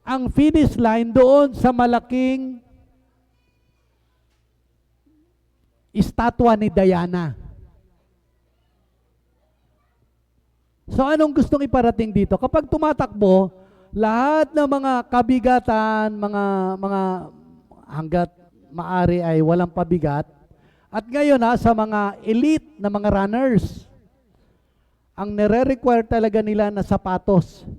Ang finish line doon sa malaking estatwa ni Diana. So anong gustong iparating dito? Kapag tumatakbo, lahat ng mga kabigatan, mga hanggat maari ay walang pabigat. At ngayon sa mga elite na mga runners, ang nire-require talaga nila na sapatos,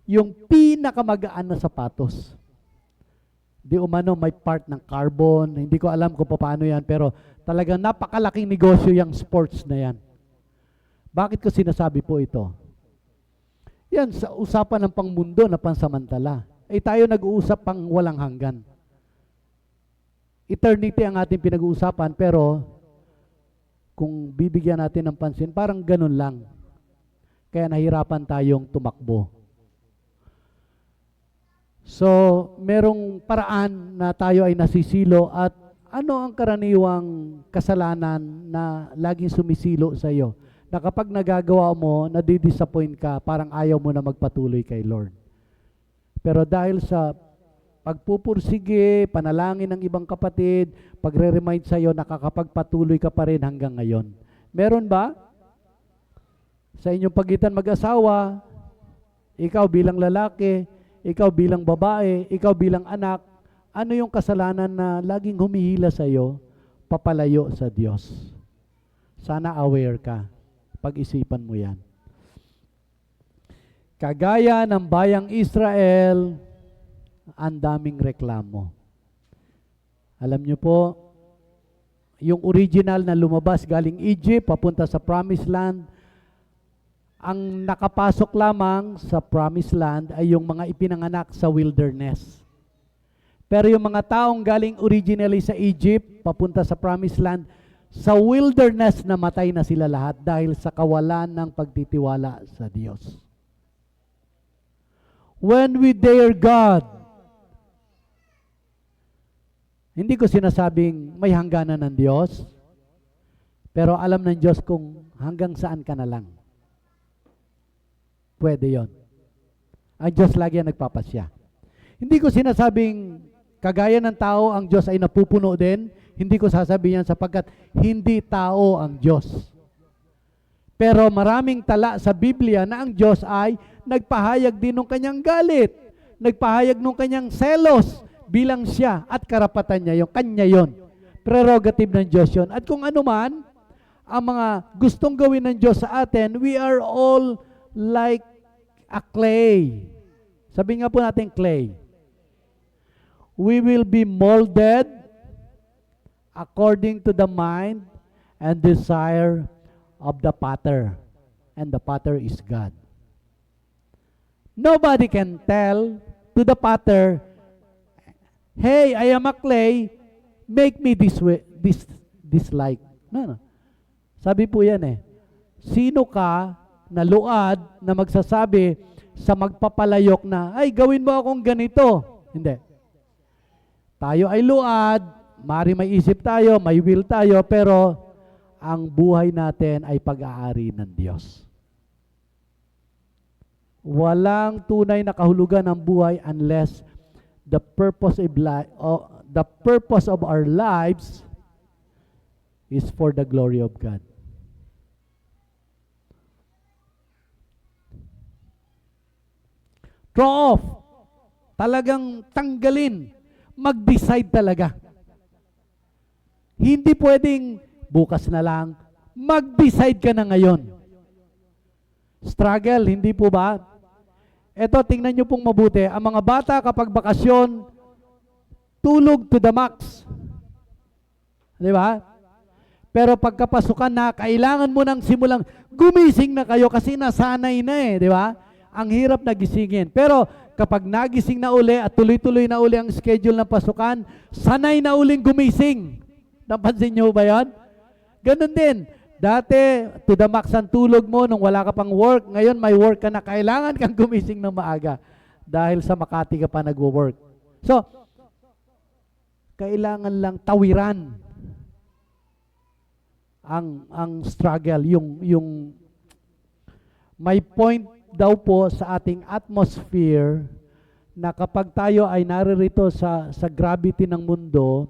yung pinakamagaan na sapatos. Di umano may part ng carbon, hindi ko alam kung paano yan, pero talagang napakalaking negosyo yung sports na yan. Bakit ko sinasabi po ito? Yan, sa usapan ng pangmundo na pansamantala. Tayo nag-uusap pang walang hanggan. Eternity ang ating pinag-uusapan, pero kung bibigyan natin ng pansin, parang ganun lang. Kaya nahirapan tayong tumakbo. So, merong paraan na tayo ay nasisilo at ano ang karaniwang kasalanan na laging sumisilo sa iyo? Na kapag nagagawa mo, nadidisappoint ka, parang ayaw mo na magpatuloy kay Lord. Pero dahil sa pagpupursige, panalangin ng ibang kapatid, pagre-remind sa iyo, nakakapagpatuloy ka pa rin hanggang ngayon. Meron ba? Sa inyong pagitan mag-asawa, ikaw bilang lalaki, ikaw bilang babae, ikaw bilang anak, ano yung kasalanan na laging humihila sa iyo, papalayo sa Diyos? Sana aware ka. Pag-isipan mo yan. Kagaya ng bayang Israel, ang daming reklamo. Alam niyo po, yung original na lumabas galing Egypt, papunta sa Promised Land, ang nakapasok lamang sa Promised Land ay yung mga ipinanganak sa wilderness. Pero yung mga taong galing originally sa Egypt, papunta sa Promised Land, sa wilderness namatay na sila lahat dahil sa kawalan ng pagtitiwala sa Diyos. When we dare God, hindi ko sinasabing may hangganan ng Diyos, pero alam ng Diyos kung hanggang saan ka na lang. Pwede yon. Ang Diyos lagi ang nagpapasya. Hindi ko sinasabing kagaya ng tao, ang Diyos ay napupuno din. Hindi ko sasabihin yan sapagkat hindi tao ang Diyos. Pero maraming tala sa Biblia na ang Diyos ay nagpahayag din ng kanyang galit. Nagpahayag ng kanyang selos bilang siya at karapatan niya, yung kanya yon. Prerogative ng Diyos yon. At kung ano man, ang mga gustong gawin ng Diyos sa atin, we are all like a clay. Sabi nga po natin clay. We will be molded according to the mind and desire of the potter. And the potter is God. Nobody can tell to the potter, hey, I am a clay, make me this way, this like. No. Sabi po yan sino ka na luad na magsasabi sa magpapalayok na, ay, gawin mo akong ganito. Hindi. Tayo ay luad, mari may isip tayo, may will tayo, pero ang buhay natin ay pag-aari ng Diyos. Walang tunay na kahulugan ng buhay unless the purpose of our lives is for the glory of God. Throw off. Talagang tanggalin. Mag-decide talaga. Hindi pwedeng bukas na lang. Mag-decide ka na ngayon. Struggle, hindi po ba? Ito, tingnan nyo pong mabuti. Ang mga bata kapag bakasyon, tulog to the max. Di ba? Pero pagkapasukan na, kailangan mo nang simulang gumising na kayo kasi nasanay na di ba? Ang hirap na gisingin. Pero kapag nagising na uli at tuloy-tuloy na uli ang schedule ng pasukan, sanay na uling gumising. Napansin nyo ba yan? Ganun din. Dati, to the max ang tulog mo nung wala ka pang work. Ngayon, may work ka na. Kailangan kang gumising ng maaga dahil sa Makati ka pa nagwo-work. So, kailangan lang tawiran ang struggle. Yung may point daw po sa ating atmosphere na kapag tayo ay naririto sa gravity ng mundo,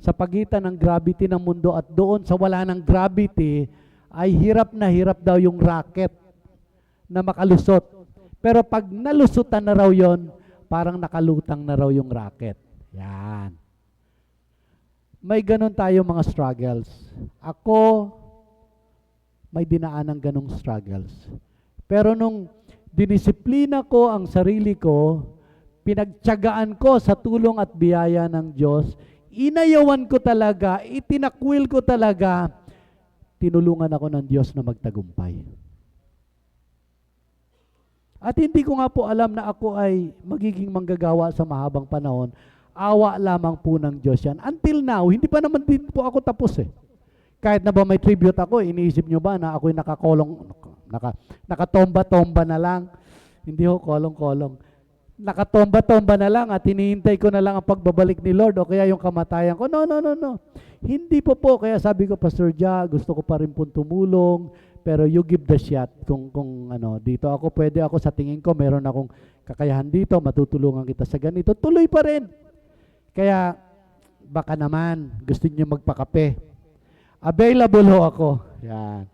sa pagitan ng gravity ng mundo at doon sa wala ng gravity, ay hirap na hirap daw yung rocket na makalusot. Pero pag nalusutan na raw yon, parang nakalutang na raw yung racket. Yan. May ganun tayo mga struggles. Ako, may dinaan ng ganung struggles. Pero nung dinisiplina ko ang sarili ko, pinagtiyagaan ko sa tulong at biyaya ng Diyos, inayawan ko talaga, itinakwil ko talaga, tinulungan ako ng Diyos na magtagumpay. At hindi ko nga po alam na ako ay magiging manggagawa sa mahabang panahon. Awa lamang po ng Diyos yan. Until now, hindi pa naman din po ako tapos eh. Kahit na ba may tribute ako, iniisip nyo ba na ako'y nakatomba-tomba na lang? Hindi ho, kolong-kolong. Nakatomba-tomba na lang at hinihintay ko na lang ang pagbabalik ni Lord o kaya yung kamatayan ko. No. Hindi po. Kaya sabi ko, Pastor Ja, gusto ko pa rin po tumulong. Pero you give the shot kung dito ako, pwede ako sa tingin ko, meron akong kakayahan dito, matutulungan kita sa ganito, tuloy pa rin. Kaya, baka naman, gusto niyo magpakape. Available ho ako. Yan.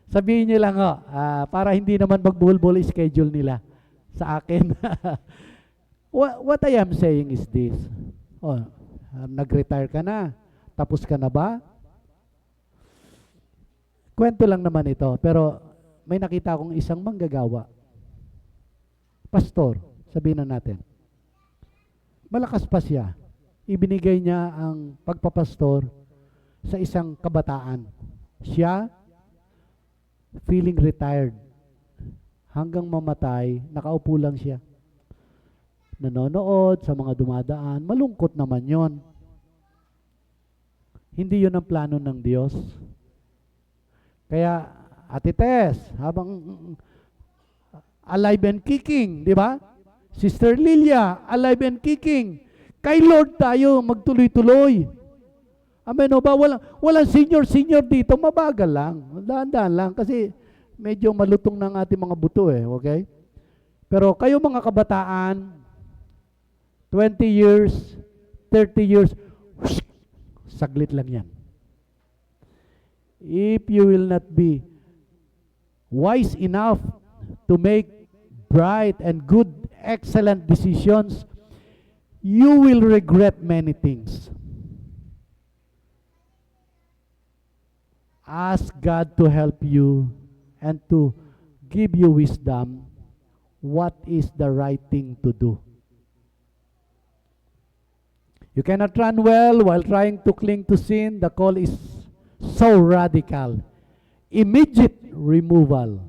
Sabihin niyo lang ho, para hindi naman magbuhol-buhol schedule nila sa akin. What I am saying is this. Nag-retire ka na. Tapos ka na ba? Kwento lang naman ito, pero may nakita akong isang manggagawa. Pastor, sabihin na natin. Malakas pa siya. Ibinigay niya ang pagpapastor sa isang kabataan. Siya, feeling retired. Hanggang mamatay, nakaupo lang siya. Nanonood sa mga dumadaan. Malungkot naman yon. Hindi yun ang plano ng Diyos. Kaya, Ate Tess, habang alive and kicking, di ba? Sister Lilia, alive and kicking. Kay Lord tayo, magtuloy-tuloy. Amen o ba? Walang senior dito, mabagal lang. Dahan-dahan lang kasi medyo malutong ng ating mga buto eh, okay? Pero kayo mga kabataan, 20 years, 30 years, saglit lang yan. If you will not be wise enough to make bright and good, excellent decisions, you will regret many things. Ask God to help you and to give you wisdom what is the right thing to do. You cannot run well while trying to cling to sin. The call is so radical. Immediate removal.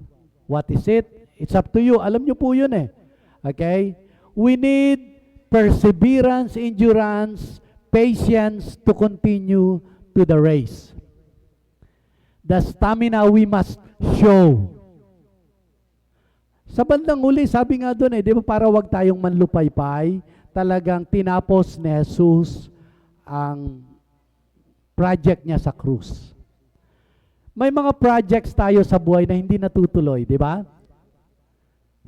What is it? It's up to you. Alam nyo po yun eh. Okay? We need perseverance, endurance, patience to continue to the race. The stamina we must show. Sa bandang huli, sabi nga doon eh, di ba para wag tayong manlupaypay, talagang tinapos ni Jesus ang project niya sa krus. May mga projects tayo sa buhay na hindi natutuloy, di ba?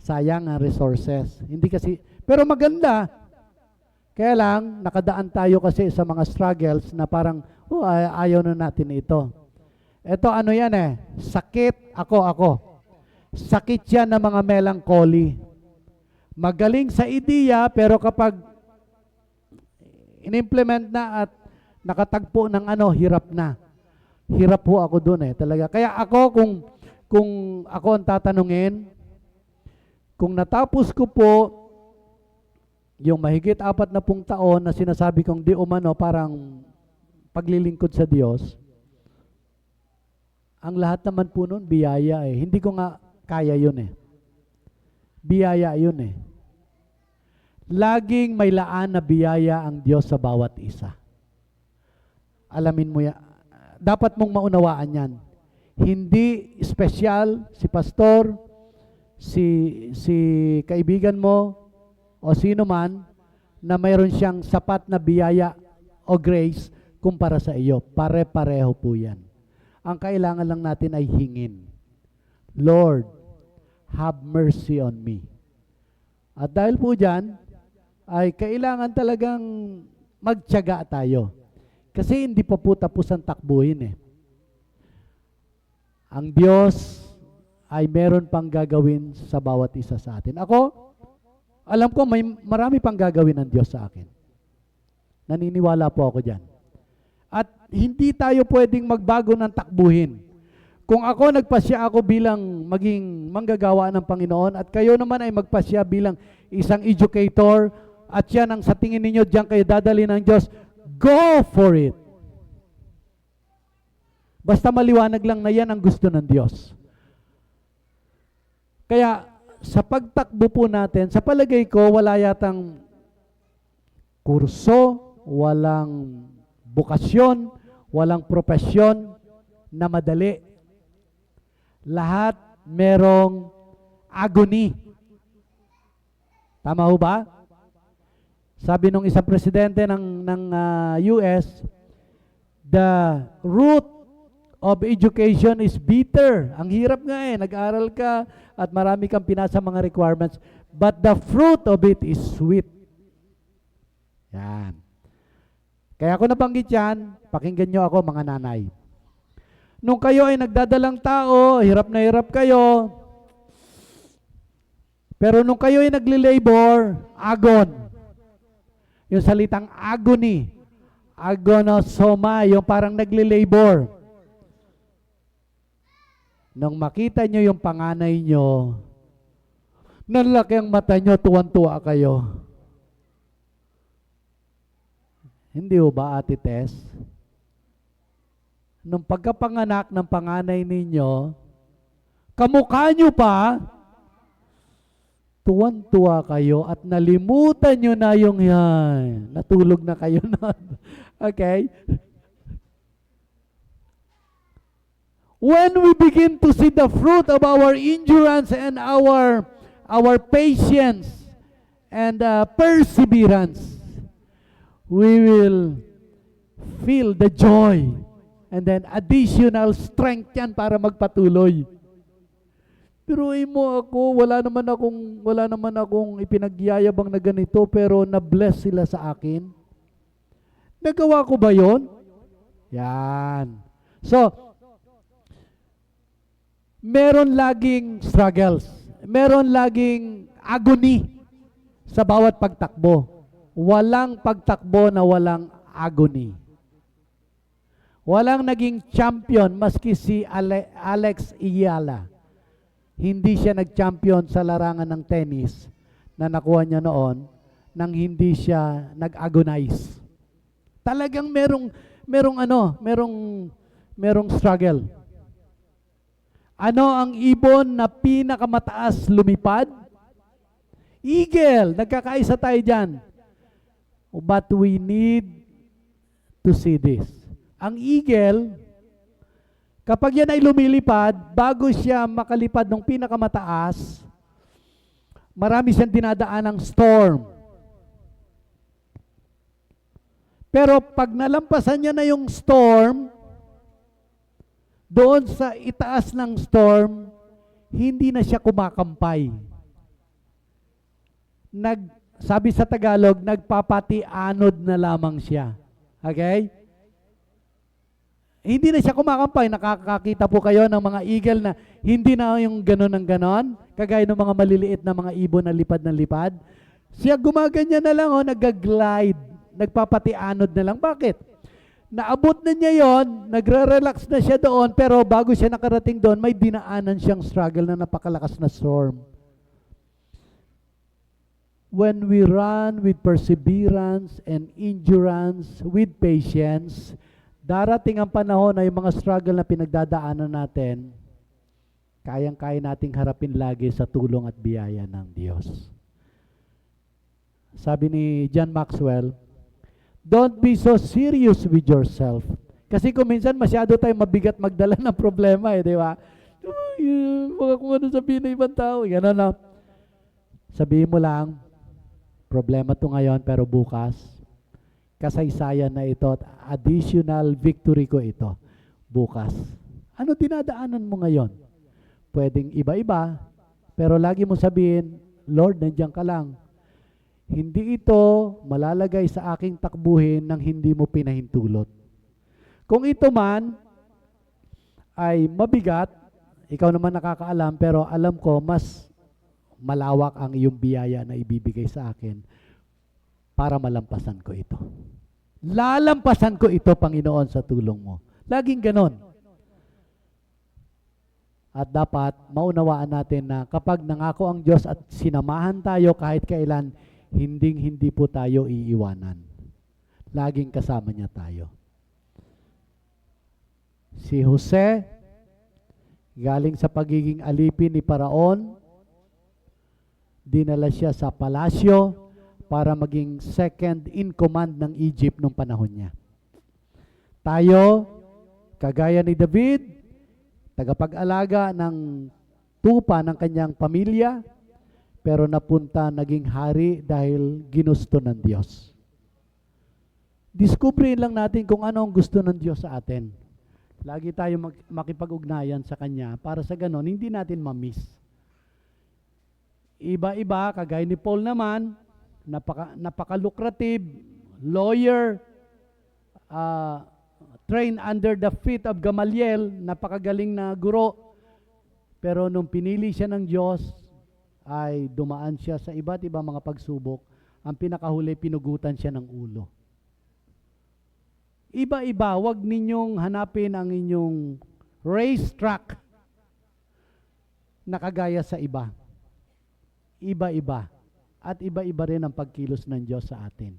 Sayang ang resources. Hindi kasi, pero maganda. Kaya lang, nakadaan tayo kasi sa mga struggles na parang, ayaw na natin ito. Ito ano yan eh, sakit, ako. Sakit yan ng mga melancholy. Magaling sa ideya, pero kapag in-implement na at nakatagpo ng hirap na. Hirap po ako doon eh, talaga. Kaya ako, kung ako ang tatanungin, kung natapos ko po yung mahigit 40 taon na sinasabi kong di umano parang paglilingkod sa Diyos, ang lahat naman po nun, biyaya eh. Hindi ko nga kaya yun eh. Biyaya yun eh. Laging may laan na biyaya ang Diyos sa bawat isa. Alamin mo yan. Dapat mong maunawaan yan. Hindi espesyal si pastor, si kaibigan mo, o sino man, na mayroon siyang sapat na biyaya o grace kumpara sa iyo. Pare-pareho po yan. Ang kailangan lang natin ay hingin. Lord, have mercy on me. At dahil po dyan, ay kailangan talagang magtiyaga tayo. Kasi hindi pa po tapos ang takbuhin eh. Ang Diyos ay meron pang gagawin sa bawat isa sa atin. Ako, alam ko may marami pang gagawin ng Diyos sa akin. Naniniwala po ako dyan. At hindi tayo pwedeng magbago ng takbuhin. Kung ako nagpasya ako bilang maging manggagawa ng Panginoon at kayo naman ay magpasya bilang isang educator at yan ang sa tingin ninyo diyan kayo dadali ng Diyos, go for it. Basta maliwanag lang na yan ang gusto ng Diyos. Kaya sa pagtakbo po natin, sa palagay ko, wala yatang kurso, walang bukasyon, walang propesyon na madali. Lahat merong agony. Tama ho ba? Sabi nung isang presidente ng US, the root of education is bitter. Ang hirap nga nag-aral ka at marami kang pinasa mga requirements, but the fruit of it is sweet. Yan. Kaya ako nabanggit yan, pakinggan nyo ako mga nanay. Nung kayo ay nagdadalang tao, hirap na hirap kayo, pero nung kayo ay nagli-labor, agon. Yung salitang agony, agonosoma, yung parang nagli-labor. Nung makita nyo yung panganay nyo, nanlaki ang mata nyo, tuwan-tuwa kayo. Hindi ho ba, Ate Tess? Nung pagkapanganak ng panganay ninyo, kamukha nyo pa, tuwan-tuwa kayo at nalimutan nyo na yung yan. Natulog na kayo na. Okay? When we begin to see the fruit of our endurance and our patience and perseverance, we will feel the joy and then additional strength yan para magpatuloy. Pero mo ako, wala naman akong ipinagyayabang na ganito, pero na-bless sila sa akin. Nagawa ko ba yon? Yan. So, meron laging struggles. Meron laging agony sa bawat pagtakbo. Walang pagtakbo na walang agony. Walang naging champion maski si Alex Iyala. Hindi siya nag-champion sa larangan ng tennis na nakuha niya noon nang hindi siya nag-agonize. Talagang merong struggle. Ano ang ibon na pinakamataas lumipad? Eagle. Nagkakaisa tayo dyan. But we need to see this. Ang eagle, kapag yan ay lumilipad, bago siya makalipad ng pinakamataas, marami siyang dinadaan ng storm. Pero pag nalampasan niya na yung storm, doon sa itaas ng storm, hindi na siya kumakampay. Sabi sa Tagalog, nagpapati-anod na lamang siya. Okay? Hindi na siya kumakampay. Nakakakita po kayo ng mga eagle na hindi na yung ganon ng ganon, kagaya ng mga maliliit na mga ibon na lipad ng lipad. Siya gumaganyan na lang, nag-glide, nagpapati-anod na lang. Bakit? Naabot na niya yon, nagre-relax na siya doon, pero bago siya nakarating doon, may dinaanan siyang struggle na napakalakas na storm. When we run with perseverance and endurance, with patience, darating ang panahon na yung mga struggle na pinagdadaanan natin, kayang-kaya nating harapin lagi sa tulong at biyaya ng Diyos. Sabi ni John Maxwell, don't be so serious with yourself. Kasi kung minsan masyado tayong mabigat magdala ng problema di ba? Mga kung ano sabihin ng ibang tao, gano'n na. Sabihin mo lang, problema to ngayon, pero bukas, kasaysayan na ito at additional victory ko ito bukas. Ano dinadaanan mo ngayon? Pwedeng iba-iba, pero lagi mo sabihin, Lord, nandiyan ka lang. Hindi ito malalagay sa aking takbuhin nang hindi mo pinahintulot. Kung ito man ay mabigat, ikaw naman nakakaalam, pero alam ko mas malawak ang iyong biyaya na ibibigay sa akin para malampasan ko ito. Lalampasan ko ito, Panginoon, sa tulong mo. Laging ganon. At dapat maunawaan natin na kapag nangako ang Diyos at sinamahan tayo kahit kailan, hindi po tayo iiwanan. Laging kasama niya tayo. Si Jose, galing sa pagiging alipin ni Paraon, dinala siya sa palasyo para maging second in command ng Egypt nung panahon niya. Tayo, kagaya ni David, tagapag-alaga ng tupa ng kanyang pamilya, pero napunta naging hari dahil ginusto ng Diyos. Diskubrin lang natin kung ano ang gusto ng Diyos sa atin. Lagi tayo makipag-ugnayan sa Kanya para sa ganon, hindi natin ma-miss. Iba-iba, kagaya ni Paul naman, napaka-lucrative, lawyer, trained under the feet of Gamaliel, napakagaling na guro. Pero nung pinili siya ng Diyos, ay dumaan siya sa iba't ibang mga pagsubok. Ang pinakahuli, pinugutan siya ng ulo. Iba-iba, wag ninyong hanapin ang inyong racetrack na kagaya sa iba. Iba-iba. At iba-iba rin ang pagkilos ng Diyos sa atin.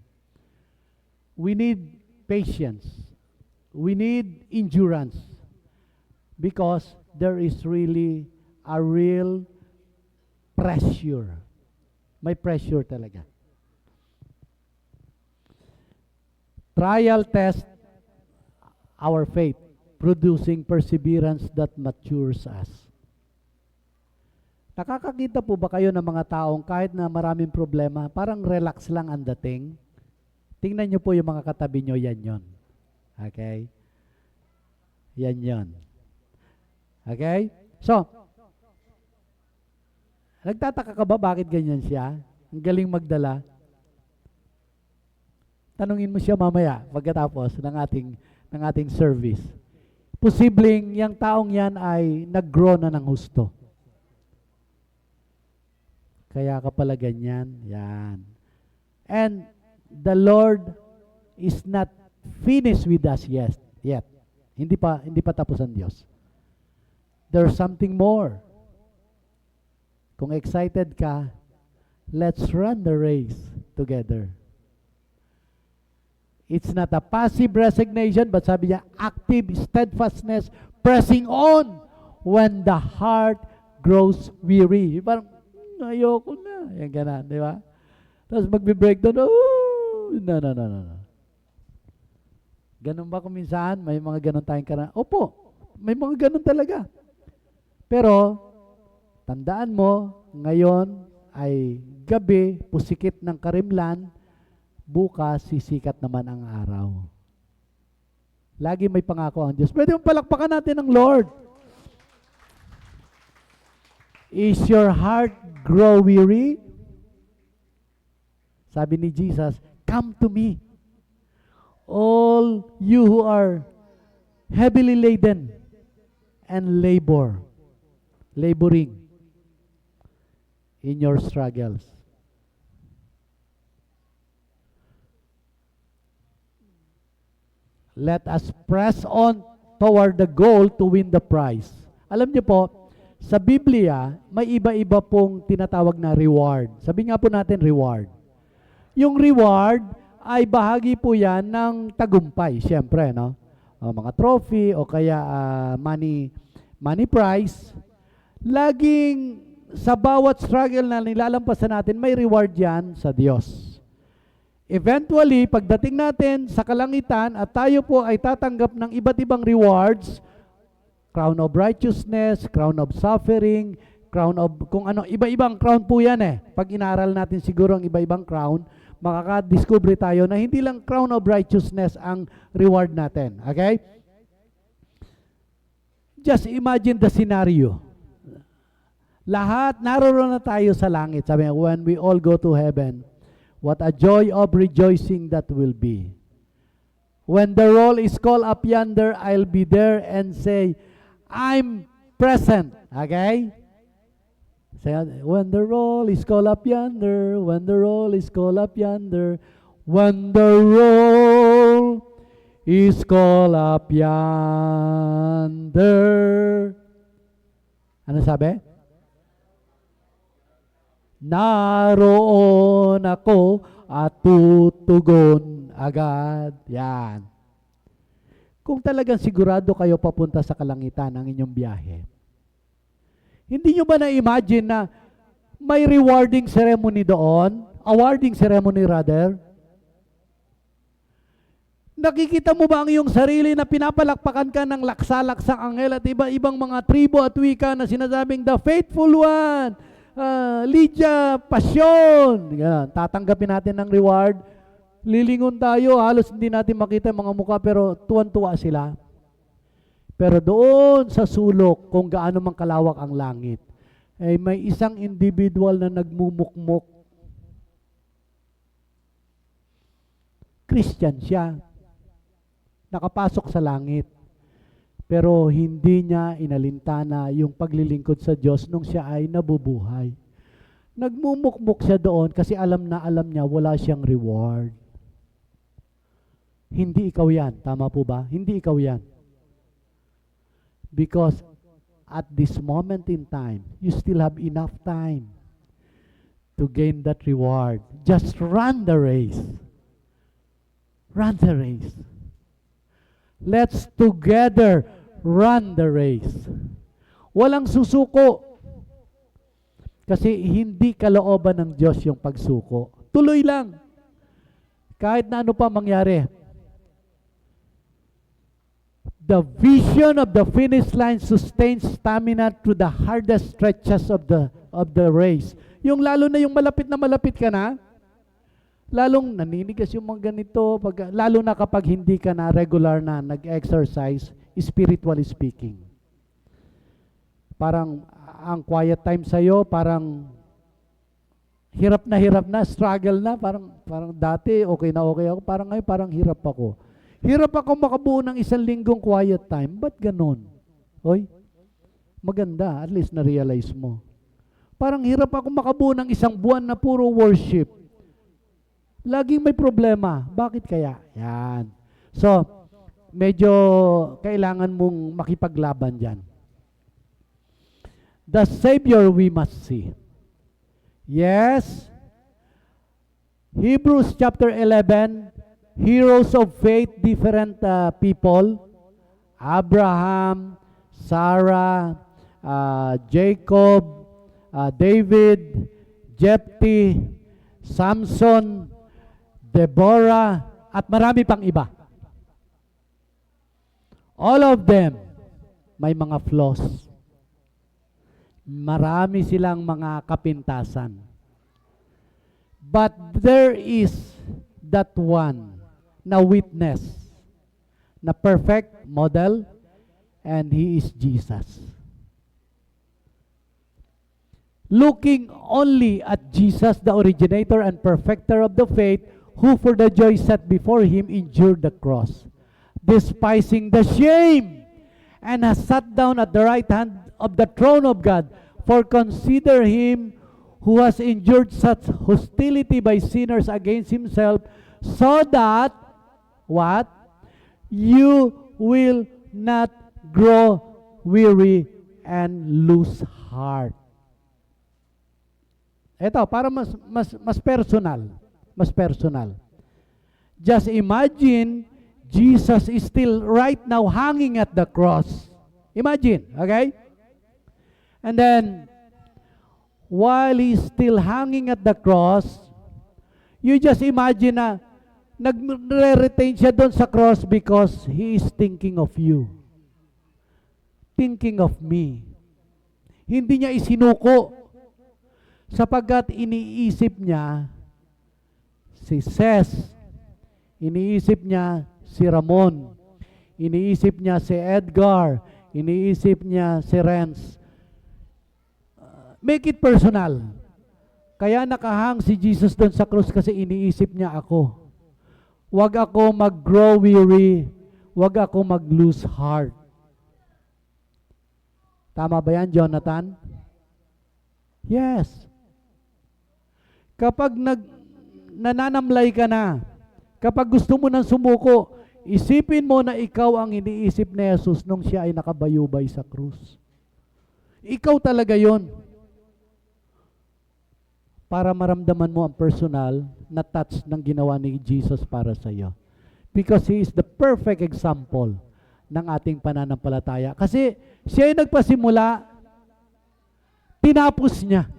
We need patience. We need endurance. Because there is really a real pressure. May pressure talaga. Trial test our faith, producing perseverance that matures us. Nakakakita po ba kayo ng mga taong kahit na maraming problema, parang relax lang ang dating? Tingnan nyo po yung mga katabi nyo, yan yon. Okay? Yan yon. Okay? So, nagtataka ka ba bakit ganyan siya? Ang galing magdala. Tanungin mo siya mamaya pagkatapos ng ating service. Posibleng yung taong yan ay nag-grow na ng husto. Kaya ka pala ganyan. Yan. And the Lord is not finished with us yet. Hindi pa tapos ang Diyos. There's something more. Kung excited ka, let's run the race together. It's not a passive resignation, but sabi niya, active steadfastness, pressing on when the heart grows weary. Parang, ayoko na. Yan ganun, di ba? Tapos magbe-breakdown, no. Ganun ba kung minsan? May mga ganun tayong karanasan? Opo, may mga ganun talaga. Pero, tandaan mo, ngayon ay gabi, pusikit ng karimlan, bukas, sisikat naman ang araw. Lagi may pangako ang Diyos. Pwede mong palakpakan natin ang Lord. Is your heart grow weary? Sabi ni Jesus, come to me, all you who are heavily laden and laboring in your struggles. Let us press on toward the goal to win the prize. Alam niyo po, sa Biblia, may iba-iba pong tinatawag na reward. Sabi nga po natin reward. Yung reward ay bahagi po yan ng tagumpay, siyempre, no? Mga trophy o kaya money prize. Laging sa bawat struggle na nilalampasan natin, may reward yan sa Diyos. Eventually, pagdating natin sa kalangitan at tayo po ay tatanggap ng iba't ibang rewards, crown of righteousness, crown of suffering, crown of, kung ano, iba-ibang crown po yan eh. Pag inaral natin siguro ang iba-ibang crown, makaka-discover tayo na hindi lang crown of righteousness ang reward natin. Okay? Just imagine the scenario. Lahat, naroon na tayo sa langit. Sabi niya, when we all go to heaven, what a joy of rejoicing that will be. When the roll is called up yonder, I'll be there and say, I'm present. Okay? Say, when the roll is called up yonder, when the roll is called up yonder, when the roll is called up yonder. Ano sabi? Naroon ako at tutugon agad. Yan. Kung talagang sigurado kayo papunta sa kalangitan ang inyong biyahe, hindi nyo ba na-imagine na may rewarding ceremony doon? Awarding ceremony rather? Nakikita mo ba ang iyong sarili na pinapalakpakan ka ng laksa-laksang anghel at iba-ibang mga tribo at wika na sinasabing, the faithful one, Lydia, pasyon. Yan. Tatanggapin natin ng reward. Lilingon tayo, halos hindi natin makita yung mga mukha pero tuwan-tuwa sila. Pero doon sa sulok, kung gaano mang kalawak ang langit, ay may isang individual na nagmumukmok. Christian siya. Nakapasok sa langit. Pero hindi niya inalintana yung paglilingkod sa Diyos nung siya ay nabubuhay. Nagmumukmok siya doon kasi alam na alam niya wala siyang reward. Hindi ikaw yan. Tama po ba? Hindi ikaw yan. Because at this moment in time, you still have enough time to gain that reward. Just run the race. Run the race. Let's together run the race. Walang susuko. Kasi hindi kalooban ng Diyos yung pagsuko. Tuloy lang. Kahit na ano pa mangyari. The vision of the finish line sustains stamina through the hardest stretches of the race. Yung lalo na yung malapit ka na, lalong naninigas yung mga ganito, lalo na kapag hindi ka na regular na nag-exercise, spiritually speaking. Parang ang quiet time sa'yo, parang hirap na, struggle na, parang dati okay na okay ako, parang ngayon parang hirap ako. Hirap ako makabuo ng 1 linggong quiet time. Ba't ganon? Oy, maganda, at least na-realize mo. Parang hirap ako makabuo ng 1 buwan na puro worship. Laging may problema. Bakit kaya? Yan. So, medyo kailangan mong makipaglaban dyan. The Savior we must see. Yes. Hebrews chapter 11, heroes of faith, different people. Abraham, Sarah, Jacob, David, Jephthah, Samson, Deborah, at marami pang iba. All of them may mga flaws. Marami silang mga kapintasan. But there is that one na witness, na perfect model, and He is Jesus. Looking only at Jesus, the originator and perfecter of the faith, who for the joy set before Him endured the cross, despising the shame, and has sat down at the right hand of the throne of God. For consider Him who has endured such hostility by sinners against Himself, so that, what? You will not grow weary and lose heart. Ito, para mas personal. Mas personal. Just imagine, Jesus is still right now hanging at the cross. Imagine, okay? And then, while He's still hanging at the cross, you just imagine na nagre-retain siya doon sa cross because He is thinking of you. Thinking of me. Hindi niya isinuko sapagkat iniisip niya si Ces, iniisip niya si Ramon, iniisip niya si Edgar, iniisip niya si Renz. Make it personal. Kaya nakahang si Jesus doon sa krus kasi iniisip niya ako. Huwag ako mag-grow weary, huwag ako mag-lose heart. Tama ba yan, Jonathan? Yes. Kapag nananamlay ka na, kapag gusto mo nang sumuko, isipin mo na ikaw ang iniisip ni Jesus nung siya ay nakabayubay sa krus. Ikaw talaga yon. Para maramdaman mo ang personal na touch ng ginawa ni Jesus para sa iyo. Because He is the perfect example ng ating pananampalataya. Kasi siya ay nagpasimula, tinapos niya.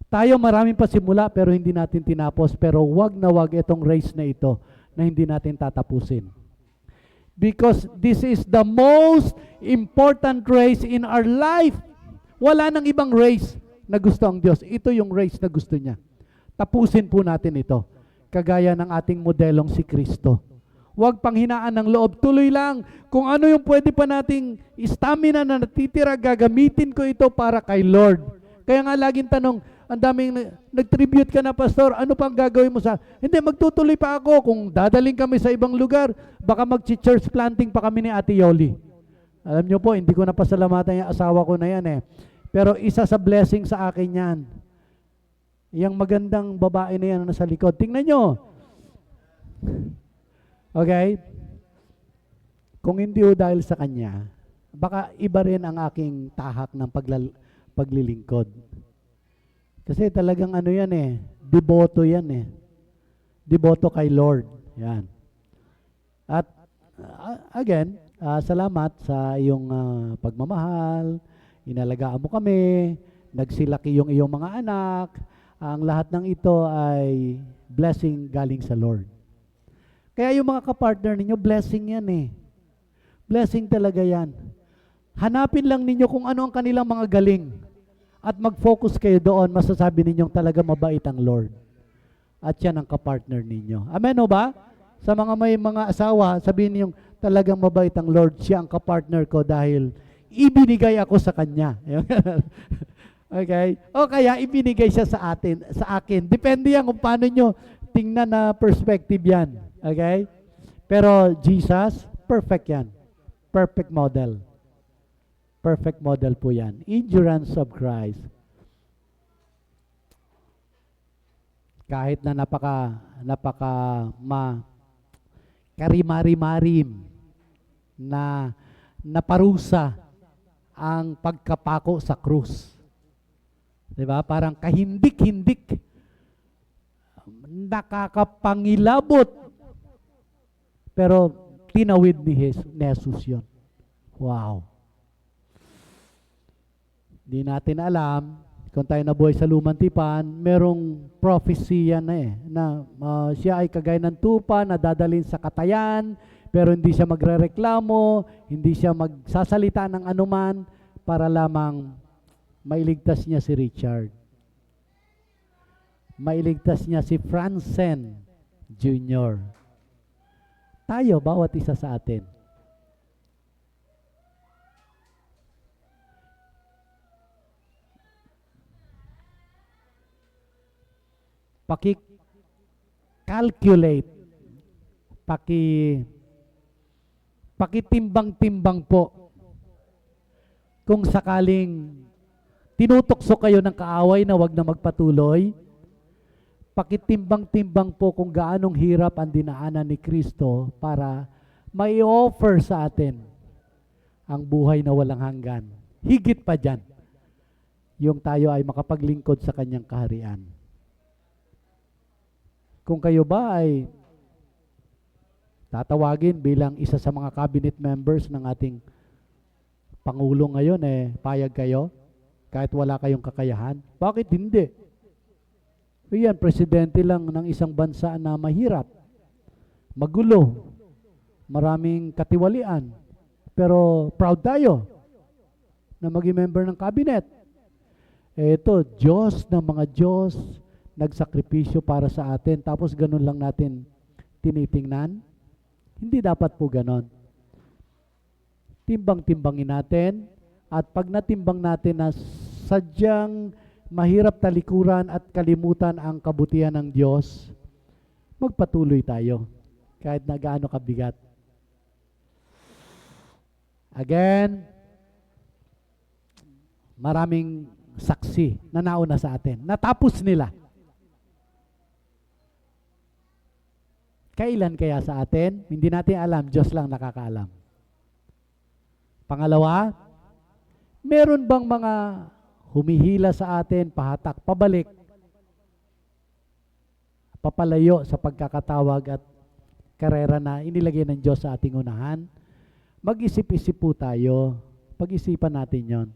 Tayo maraming pasimula pero hindi natin tinapos. Pero wag na wag itong race na ito na hindi natin tatapusin. Because this is the most important race in our life. Wala nang ibang race na gusto ang Diyos. Ito yung race na gusto niya. Tapusin po natin ito. Kagaya ng ating modelong si Kristo. Huwag panghinaan ng loob. Tuloy lang. Kung ano yung pwede pa nating stamina na natitira, gagamitin ko ito para kay Lord. Kaya nga laging tanong, ang daming nag-tribute ka na, Pastor, ano pang gagawin mo sa... Hindi, magtutuloy pa ako. Kung dadaling kami sa ibang lugar, baka mag-church planting pa kami ni Ate Yoli. Alam nyo po, hindi ko napasalamatan yung asawa ko na yan eh. Pero isa sa blessing sa akin yan. Yung magandang babae na yan na nasa likod. Tingnan nyo. Okay? Kung hindi o dahil sa kanya, baka iba rin ang aking tahak ng paglilingkod. Kasi talagang ano yan eh, deboto yan eh. Deboto kay Lord. Yan. At again, salamat sa iyong pagmamahal, inalagaan mo kami, nagsilaki yung iyong mga anak. Ang lahat ng ito ay blessing galing sa Lord. Kaya yung mga kapartner ninyo, blessing yan eh. Blessing talaga yan. Hanapin lang ninyo kung ano ang kanilang mga galing. At mag-focus kayo doon, masasabi ninyong talaga mabait ang Lord. At yan ang kapartner ninyo. Amen o ba? Sa mga may mga asawa, sabihin ninyong talagang mabait ang Lord, siya ang kapartner ko dahil ibinigay ako sa Kanya. Okay? O kaya ibinigay siya sa akin. Depende yan kung paano nyo tingnan na perspective yan. Okay? Pero Jesus, perfect yan. Perfect model. Perfect model po yan. Endurance of Christ. Kahit na karimari-marim na naparusa ang pagkapako sa krus. Diba? Parang kahindik-hindik. Nakakapangilabot. Pero tinawid ni Jesus yun. Wow. Di natin alam, kung tayo nabuhay sa lumang tipan, merong prophecy yan na siya ay kagaya ng tupa na dadalhin sa katayan, pero hindi siya magrereklamo, hindi siya magsasalita ng anuman para lamang mailigtas niya si Richard. Mailigtas niya si Francen Jr. Tayo, bawat isa sa atin. Paki-calculate, pakitimbang-timbang po kung sakaling tinutokso kayo ng kaaway na wag na magpatuloy, pakitimbang-timbang po kung gaanong hirap ang dinaanan ni Kristo para mai-offer sa atin ang buhay na walang hanggan. Higit pa dyan, yung tayo ay makapaglingkod sa kanyang kaharian. Kung kayo ba ay tatawagin bilang isa sa mga cabinet members ng ating Pangulo ngayon, payag kayo kahit wala kayong kakayahan? Bakit hindi? Yan, presidente lang ng isang bansa na mahirap, magulo, maraming katiwalian, pero proud tayo na maging member ng cabinet. Ito, Diyos ng mga Diyos, nagsakripisyo para sa atin, tapos ganun lang natin tinitingnan? Hindi dapat po ganon. Timbang-timbangin natin, at pag natimbang natin na sadyang mahirap talikuran at kalimutan ang kabutihan ng Diyos, magpatuloy tayo, kahit na gaano kabigat. Again, maraming saksi na nauna sa atin. Natapos nila. Kailan kaya sa atin? Hindi natin alam, Diyos lang nakakaalam. Pangalawa, meron bang mga humihila sa atin, pahatak, pabalik, papalayo sa pagkakatawag at karera na inilagay ng Diyos sa ating unahan? Mag-isip-isip po tayo. Pag-isipan natin yon.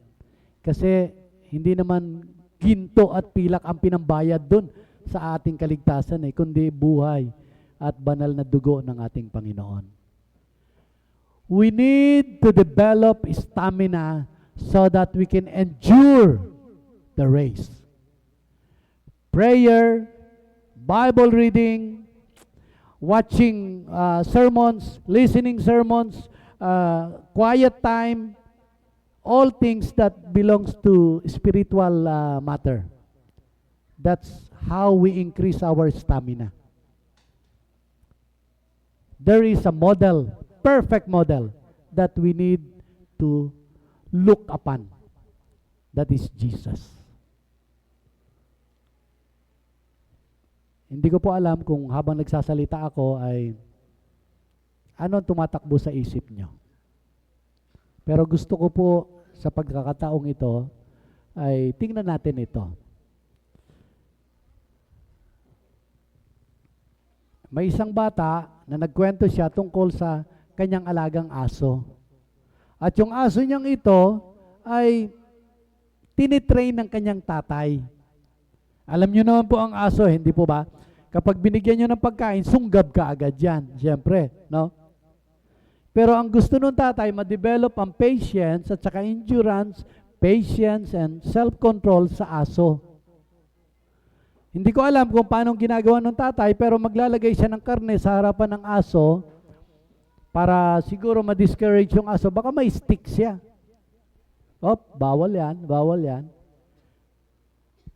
Kasi hindi naman ginto at pilak ang pinambayad dun sa ating kaligtasan, kundi buhay at banal na dugo ng ating Panginoon. We need to develop stamina so that we can endure the race. Prayer, Bible reading, watching sermons, listening sermons, quiet time, all things that belongs to spiritual matter. That's how we increase our stamina. There is a model, perfect model, that we need to look upon. That is Jesus. Hindi ko po alam kung habang nagsasalita ako ay anong tumatakbo sa isip nyo. Pero gusto ko po sa pagkakataong ito ay tingnan natin ito. May isang bata na nagkwento siya tungkol sa kanyang alagang aso. At yung aso niyang ito ay tinitrain ng kanyang tatay. Alam niyo naman po ang aso, hindi po ba? Kapag binigyan niyo ng pagkain, sunggab ka agad yan. Siyempre, no? Pero ang gusto ng tatay, ma-develop ang patience at saka endurance, patience and self-control sa aso. Hindi ko alam kung paano ginagawa ng tatay, pero maglalagay siya ng karne sa harapan ng aso para siguro ma-discourage yung aso. Baka may stick siya. Bawal yan, bawal yan.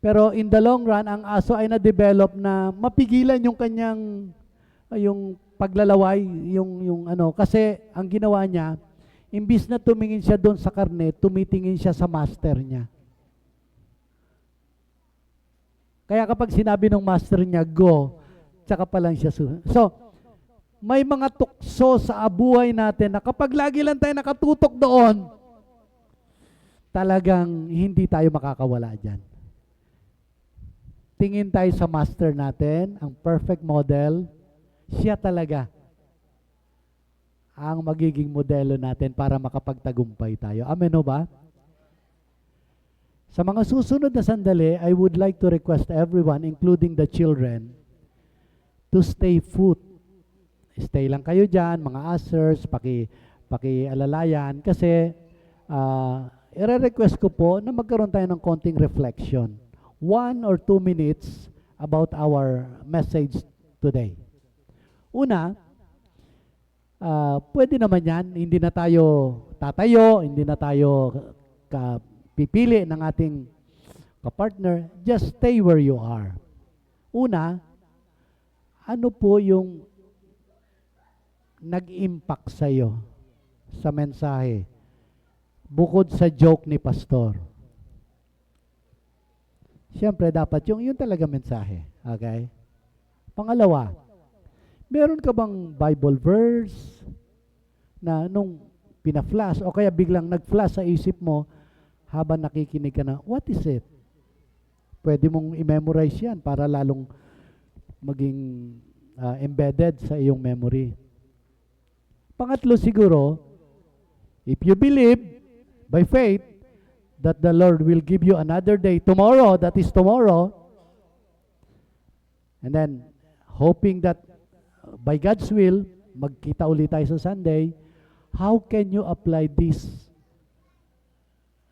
Pero in the long run, ang aso ay na-develop na mapigilan yung kanyang yung paglalaway, yung ano. Kasi ang ginawa niya, imbis na tumingin siya doon sa karne, tumitingin siya sa master niya. Kaya kapag sinabi ng master niya, go, tsaka pa lang siya susunod. So, may mga tukso sa buhay natin na kapag lagi lang tayo nakatutok doon, talagang hindi tayo makakawala dyan. Tingin tayo sa master natin, ang perfect model, siya talaga ang magiging modelo natin para makapagtagumpay tayo. Amen o ba? Sa mga susunod na sandali, I would like to request everyone, including the children, to stay put. Stay lang kayo dyan, mga ushers, paki-alalayan, kasi i-request ko po na magkaroon tayo ng konting reflection. 1 or 2 minutes about our message today. Una, pwede naman yan, hindi na tayo tatayo, hindi na tayo pipili ng ating kapartner, just stay where you are. Una, ano po yung nag-impact sa'yo sa mensahe bukod sa joke ni pastor? Siyempre, dapat yun talaga mensahe. Okay? Pangalawa, meron ka bang Bible verse na nung pina-flash o kaya biglang nag-flash sa isip mo habang nakikinig ka na, what is it? Pwede mong i-memorize yan para lalong maging embedded sa iyong memory. Pangatlo siguro, if you believe by faith that the Lord will give you another day, tomorrow, that is tomorrow, and then hoping that by God's will, magkita ulit tayo sa Sunday, how can you apply this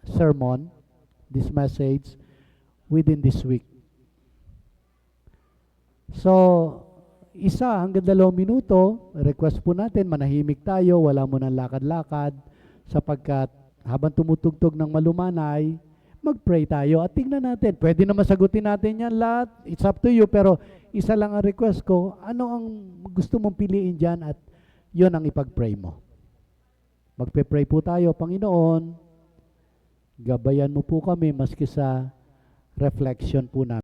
sermon, this message, within this week? So, 1 hanggang 2 minuto, request po natin, manahimik tayo, wala mo ng lakad-lakad, sapagkat habang tumutugtog ng malumanay, mag-pray tayo at tingnan natin. Pwede naman sagutin natin yan lahat, it's up to you, pero isa lang ang request ko, ano ang gusto mong piliin dyan at yun ang ipag-pray mo. Magpe-pray po tayo, Panginoon, gabayan mo po kami maski sa reflection po namin.